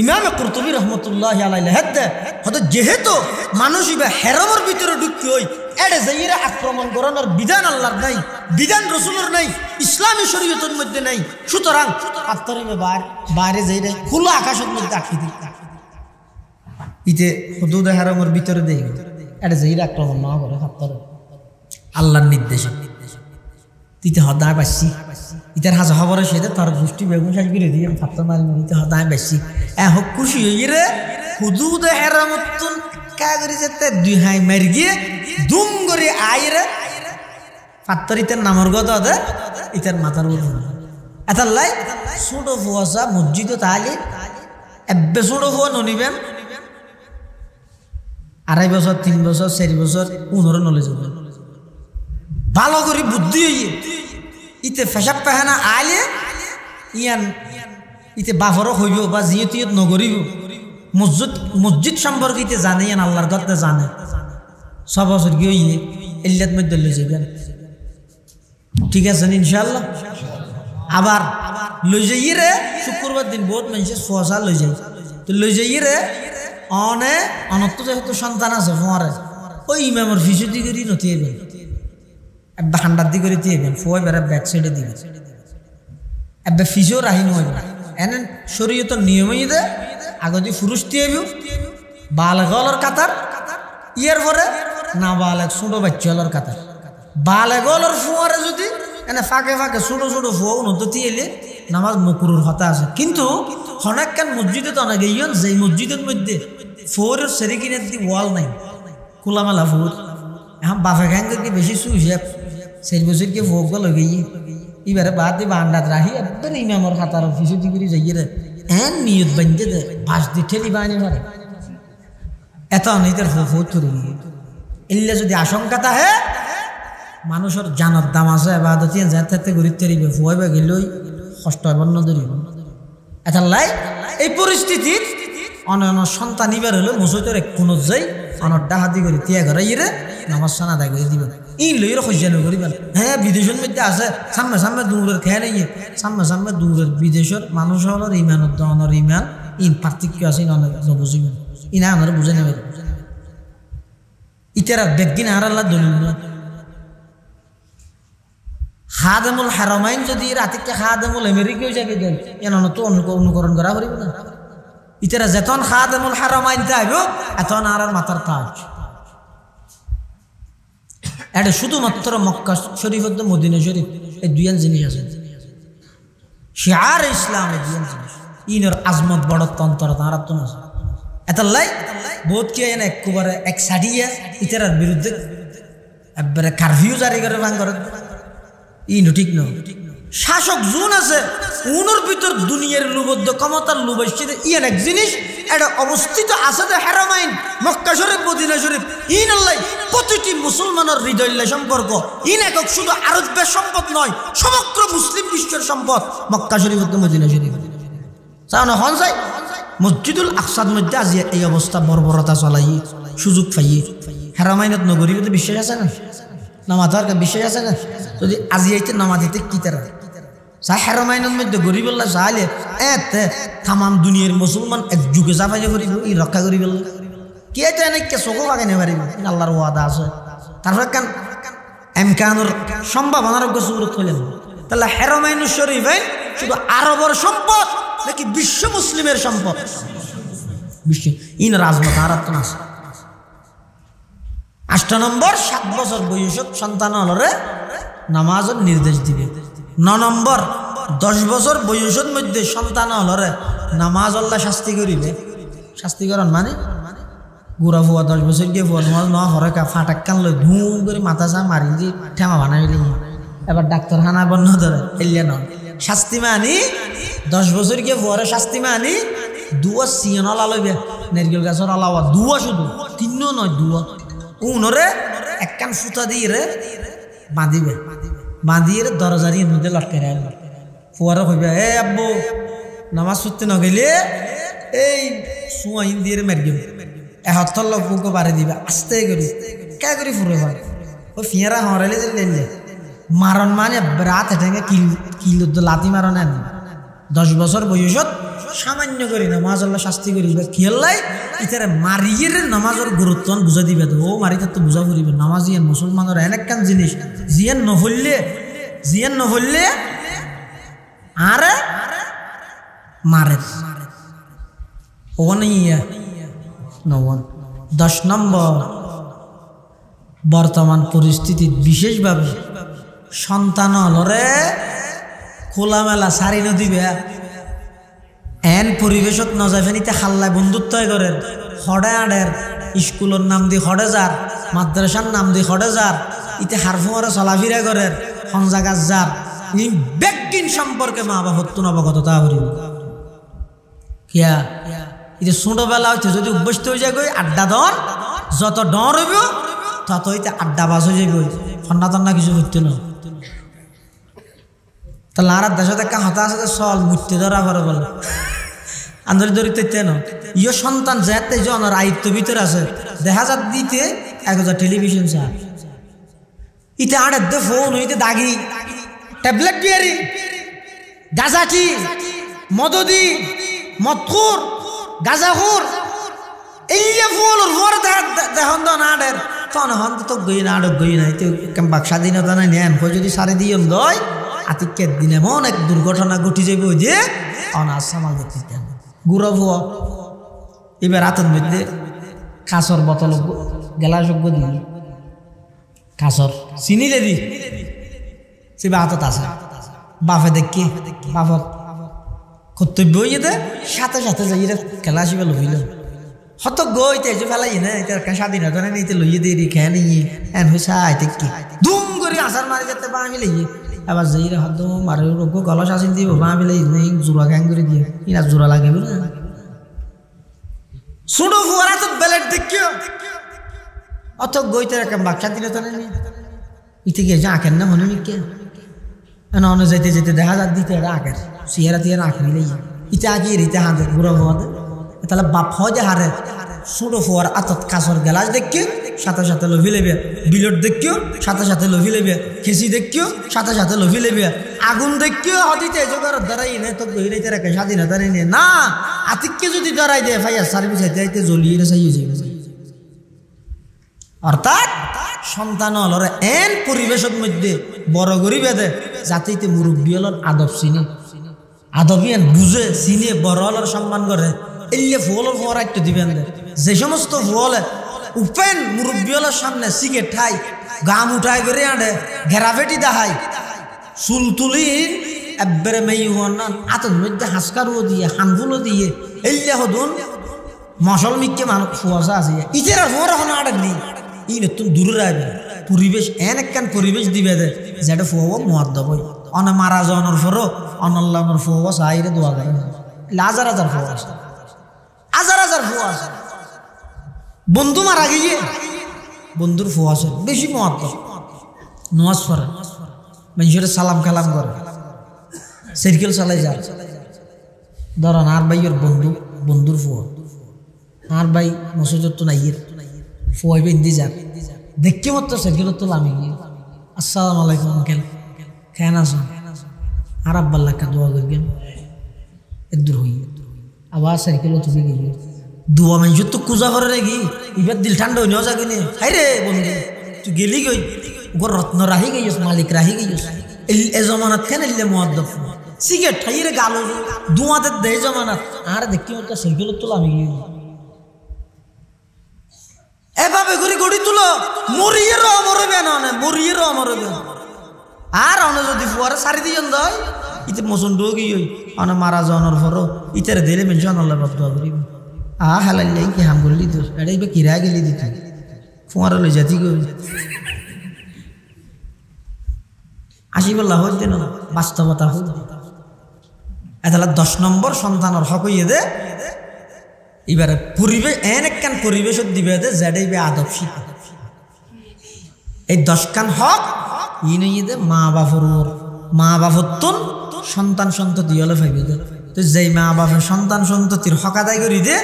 ইমামে কুরতুবী রহমতুল্লাহি আলাইহি হাদে হয়তো যেহেতু মানুষ ইবে হেরামের ভিতরে ঢুকি হই এড়ে যাইরা আক্রমণ করানোর বিধান আল্লাহর নাই, বিধান রাসূলের নাই, ইসলামী শরীয়তের মধ্যে নাই, সুতরাং ফাত্তরি বাইরে যাইরা খোলা আকাশের মধ্যে আটকে দিই ইতে হুদুদ হারামের ভিতরে দেই এটা যাইরা আক্রমণ না করে ফাত্তর আল্লাহর নির্দেশে তিতে হদায় বাসি ইতার হাজা খবরের সাথে তার গোষ্ঠী বেগুন শাস করে দিয়ে ফাত্তর মারি নিতে হদায় বাসি হোক খুশি হয়ে রে হুদুদ হারামতুন কা করে যেতে দুই হাই মারি গিয়ে দুম করে আইরে ফাত্তর ইতার নামর গদ দে ইতার মাথার উপর এতার লাই ছোট ফুয়াশা মসজিদ তাহলে এব্বে ছোট ফুয়া ননিবেন 2.5 বছর 3 বছর 4 বছর 15 নলেজ হবে ভালো করে বুদ্ধি হইয়ে ইতে ফেসাব পাহানা আইলে ইয়ান ইতে বাফরও হইব বা জিয়তিয়ত নগরিব মসজিদ সম্পর্কে ইতে জানে ইয়ান আল্লাহর কথা জানে 6 বছর গিয়ে ইল্লাত মধ্যে লই যাবেন, ঠিক আছে ইনশাআল্লাহ। আবার লই যাইয়ে রে শুক্রবার দিন বহুত মানুষের ফসা লই যায়, তো লই যাইয়ে রে অনত্ত যেহেতু সন্তান আছে ফোয়ারে ওই ইমামের ফিসুদি করি নথি এবেন এবার হান্ডার দি করে দিয়েবেন ফোয় বেড়া ব্যাক সাইডে দিবে এবার ফিসও রাহি নয় এনে শরীয়তের নিয়মই দে আগে যদি ফুরুষ দিয়ে বালেগলের কাতার ইয়ার পরে না বালেগ ছোট বাচ্চালর কাতার বালেগলের ফোয়ারে যদি এনে ফাঁকে ফাঁকে ছোট ছোট ফোয়া নদী এলে নামাজ মকরুর হতা আছে। কিন্তু অনেকখান মসজিদে তো অনেক ইয়ন যে মসজিদের মধ্যে ফোরের সেরিকিনের দি ওয়াল নাই খোলামেলা ফোর এখন বাফে খান কি বেশি শুয়েছে 4 বছর কি ভোগ গল গিয়ে এবারে বাদ দিয়ে বান্ডাত রাখি একদম ইমামর খাতার অফিসে দিকে যাইয়ে রে এন নিয়ত বান্ধে দে বাস দিয়ে ঠেলি বানি পারে এত অনেকের ফোর চলে গিয়ে এলে যদি আশঙ্কা থাকে মানুষের জানার দাম আছে এবাদতি যাতে গরিব তেরিবে ফুয়াইবা গেলেই কষ্ট হবার নদরিব এটা লাই এই পরিস্থিতির অন্য সন্তান ইবার হলো মুসইতের এক কোন যাই অনর ডাহাতি করে তিয়া ঘরাই রে নামাজ সানা আদায় করে দিবেন ই লইয়ের খোঁজানো করিবেন। হ্যাঁ বিদেশের মধ্যে আছে সামনে সামনে দূরের খেয়ে নেই সামনে সামনে দূরের বিদেশের মানুষ হলোর ইমানত দনের ইমান ইন পার্থক্য আছে বুঝিবেন ইনা আমার বুঝে নেবে ইতারা বেগিন আর আল্লাহ দলিল না খাদেমুল হারামাইন যদি রাতিকে খাদেমুল আমেরিকায় যাবে গেল এন তো অনুকরণ করা পারিব না ইতারা যেতন খাদেমুল হারামাইন যাইব এতন আর মাথার তাজ এটা শুধুমাত্র মক্কা শরীফ মদিনা শরীফ এই দুইয়ান জিনিস আছে শিআর ইসলাম এই দুইয়ান জিনিস ইনর আজমত বড় তন্ত্র তারা তো আছে এতলাই বহুত কি এনে একবারে এক সাডিয়া ইতারার বিরুদ্ধে একবারে কারফিউ জারি করে ভাঙ করে ইনো ঠিক না শাসক জুন আছে উনোর ভিতর দুনিয়ার লুবদ্ধ ক্ষমতার লুবাইছে ইয়ান এক জিনিস এটা অবস্থিত আছে যে হারামাইন মক্কা শরীফ মদিনা শরীফ ইন আল্লাহ প্রতিটি মুসলমানের হৃদয় সম্পর্ক ইন একক শুধু আরবের সম্পদ নয় সমগ্র মুসলিম বিশ্বের সম্পদ মক্কা শরীফ মদিনা শরীফ। চাও হন চাই মসজিদুল আকসার মধ্যে আজি এই অবস্থা বর্বরতা চলাই সুযোগ পাইয়ে হারামাইনত নগরী বলতে বিশ্বাস আছে না নামাজ বিশ্বাস আছে না যদি আজি আইতে নামাজ দিতে কি তারা চাই হারামাইনের মধ্যে গরিব আল্লাহ চাইলে তামাম দুনিয়ার মুসলমান এক যুগে চাপাইলে করিব ই রক্ষা করিব কে তো এনেকে চকু বাগানে পারিব আল্লাহর ওয়াদা আছে তারপর কান এমকানুর সম্ভাবনার সুরত হইলেন তাহলে হারামাইনুশ শরীফ শুধু আরবের সম্পদ নাকি বিশ্ব মুসলিমের সম্পদ বিশ্ব ইন রাজমত আর তো না 8 নম্বর 7 বছর বয়সত সন্তান হলরে নামাজের নির্দেশ দিবে 9 নম্বর 10 বছর বয়সের মধ্যে সন্তান হলরে নামাজ আল্লাহ শাস্তি করিবে শাস্তি করন মানে গুড়া ফুয়া 10 বছর গিয়ে ফুয়া নামাজ না হরে কা ফাটাক কান লই ধুম করে মাথা চা মারি দি ঠেমা বানাইলি এবার ডাক্তার খানা বন্ধ ধরে এলিয়া ন শাস্তি মানি 10 বছর গিয়ে ফুয়ারে শাস্তি মানি দুয়া সিয়ন লালবে নারকেল গাছের আলাওয়া দুয়া শুধু তিনও নয় দুয়া উনরে একখান সুতা দিয়ে রে বাঁধিবে বাঁধিয়ে দরজার মধ্যে লটকে রাখবে ফুয়ারা কইবে এ আব্বু নামাজ পড়তে না গেলে এই সুয়াইন দিয়ে মারবে এহত্তর লোককে বাড়ি দিবে আস্তে করি কে করি ফুরে ভাই ও ফিয়ারা হরাইলে লেলে মারণ মানে রাত হেঁটে কিল লাতি মারণ 10 বছর বয়সত সামান্য করি নামাজ আল্লাহ শাস্তি করিবে খেললাই ইতারে মারিয়ে নামাজের গুরুত্ব বুঝা দিবে তো ও মারি তো বুঝা করিবে নামাজি মুসলমানের এনেকান জিনিস জিয়ান নহলে আরে মারে ওখানে নবন 10 নম্বর বর্তমান পরিস্থিতি বিশেষভাবে সন্তান হলরে খোলামেলা সারি নদীবে এন পরিবেশত নজাফেনিতে হাল্লায় বন্ধুত্ব করেন হডে আডের স্কুলের নাম দিয়ে হডে যার মাদ্রাসার নাম দিয়ে হডে যার ইতে হারফুমারে চলাফিরা করেন সংজাগার যার ব্যক্তিন সম্পর্কে মা বাবা হত্যুন অবগততা করিব কিয়া ইতে ছোটবেলা হইতে যদি অভ্যস্ত হয়ে যায় গই আড্ডা দন যত ডর হইব তত হইতে আড্ডা বাজ হয়ে যাবে ঠান্ডা ঠান্ডা কিছু হইতে না তাহলে আর দেশে দেখা হতা আছে চল মুঠতে ধরা করে বলে আন্দোলন ধরিতে ন ইয় সন্তান যেতে জনের আয়ত্ত ভিতরে আছে দেখা যাক দিতে 1000 টেলিভিশন চার ইতে আড়ে দে ফোন হইতে দাগি ট্যাবলেট দিয়ারি গাজাটি মদদি মদখুর গাজাখুর এই ফুলর ভর দেখুন তো নাডের তখন হন তো গই নাড়ক গই নাই তো কেমবাক স্বাধীনতা নাই নেন কই যদি সারি দিয়ম দয় আতিকের দিন এমন এক দুর্ঘটনা ঘটি যাইব যে অনার সামাল দেখতে গুড়া ভুয়া এবার রাতের মধ্যে কাঁচর বোতল গেলাসজ্ঞ দিল কাঁচর চিনিলে দি সে হাতত আছে বাপে দেখি বাপত কর্তব্য হইয়ে দে সাথে সাথে যাই খেলা আসিবে লইল হত গইতে যে ফেলাই না এটা স্বাধীনতা নেই লইয়ে দিয়ে খেয়ে নিয়ে এন হয়েছে আইতে কি ধুম করে আসার মারি যেতে পা আমি লইয়ে এবার যাই রে হত মারে রোগ গলস আসিন দিব পা আমি লই জোড়া গ্যাং করে দিয়ে ইনা জোড়া লাগে বলে ছোটো ফুয়ারা তো বেলেট দেখিও অত গইতে রাখেন বাক স্বাধীনতা নেই ইতে গিয়ে যা আঁকেন না মনে মিকে অন্য যেতে যেতে দেখা যাক দিতে আঁকের সিয়ারা তিয়ারা আঁক মিলে ইতে আঁকিয়ে রিতে হাতে ঘুরা হওয়াতে তাহলে বাপ হয় যে হারে ছোটো ফুয়ার আতত কাঁচর গেলাস দেখিও সাথে সাথে লভি লেবে বিলট দেখিও সাথে সাথে লভি লেবে খেসি দেখিও সাথে সাথে লভি লেবে আগুন দেখিও হদিতে জোগাড় দাঁড়াই নে তো গহিরাইতে রাখে স্বাধীনতা নেই না আতিককে যদি দাঁড়াই দেয় ফাইয়া সার্ভিস হাইতে জ্বলিয়ে চাইয়ে যাবে অর্থাৎ সন্তান হলরে এন পরিবেশের মধ্যে বড় গরিবে দে জাতিতে মুরব্বী হলর আদব চিনে আদবিয়ান বুঝে চিনে বড় হলর সম্মান করে এলিয়ে ফুলের ফোয়ার একটু দিবেন দে যে সমস্ত ফুলে উপেন মুরব্বী হলর সামনে সিগে ঠাই গাম উঠাই করে আনে ঘেরাফেটি দেখাই চুল তুলি একবারে মেয়ে হন না আতর মধ্যে হাসকারও দিয়ে হানফুলও দিয়ে এলিয়ে হদুন মশল মিককে মানুষ ফুয়াশা আছে ইতেরা ফোয়ার এখন আড়েন নেই ই নতুন দূরে রাখবে পরিবেশ এন একখান পরিবেশ দিবে দে যেটা ফুয়াবো মহাদ্দব অনে মারা যাওয়ানোর ফরো অনল্লানোর ফুয়াবো সাইরে দোয়া গাই হাজার হাজার ফুয়া আছে হাজার হাজার ফুয়া আছে বন্ধু মারা গিয়ে বন্ধুর ফুয়া আছে বেশি মহাদ্দব নোয়াজ পড়ে মানুষের সালাম কালাম করে সাইকেল চালাই যায় ধরন আর ভাইয়ের বন্ধুর ফুয়া আর ভাই মসজিদ তো নাইয়ের ফুয়াই বেন্দি যার দেখি মতো সাইকেল তো লামি গিয়ে আসসালামু আলাইকুম আঙ্কেল কেন আছো আর আব্বার লাখা দোয়া করবেন একদূর হই আবার সাইকেল তুমি গিয়ে দোয়া মানুষ তো কুজা করে রেগি এবার দিল ঠান্ডা হইনেও যাগে নে হাই রে বন্ধু তুই গেলি গই ওর রত্ন রাহি গইস মালিক রাহি গইস এ জমানাত কেন এলে মুআদ্দাব সিগারেট ঠাইরে গালো দুয়াতে দে জমানাত আর দেখি মতো সাইকেল তো লামি গিয়ে এভাবে করে গড়ি তুলো মরিয়েরও মরবে না মরিয়েরও মরবে আর অনে যদি ফুয়ারে সারি দিয়েন দয় ইতে মসুন ডোগি হই অনে মারা যাওয়ার পরও ইতারে দিলে মেনশন আল্লাহ বাপ দোয়া করিব হালাইলে কি হাম করলি তোর এটা এবার কিরা গেলি দিত ফুয়ারে লই যাতি গই আসি বললা হইতে না বাস্তবতা হোক এতলা 10 নম্বর সন্তানের হক হইয়ে দে এবারে পরিবেশ একখান পরিবেশত দিবে দে যেটাইবে আদব শিখা এই 10 খান হক ই নইয়ে দে মা বাপর তুন সন্তান সন্ততি হলে ভাইবে দে তো যেই মা বাপের সন্তান সন্ততির হক আদায় করি দে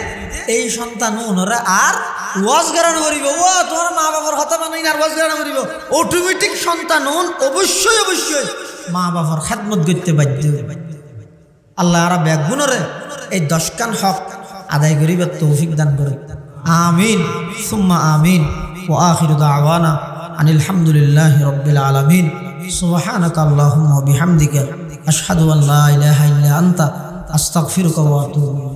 এই সন্তান ওনারা আর ওয়াজ গারানো করিব ও তোমার মা বাবার হতা মানাই আর ওয়াজ গারানো করিব অটোমেটিক সন্তান অবশ্যই মা বাবার খেদমত করতে বাধ্য আল্লাহ আর ব্যাগুণরে এই 10 খান হক আদায় করিবার তৌফিক দান করে আমিন সুম্মা আমিন ওয়া আখিরু দাওয়ানা আনিল হামদুলিল্লাহি রাব্বিল আলামিন সুবহানাকা আল্লাহুম্মা ওয়া বিহামদিকা আশহাদু আন লা ইলাহা ইল্লা আনতা আস্তাগফিরুকা ওয়া আতুবু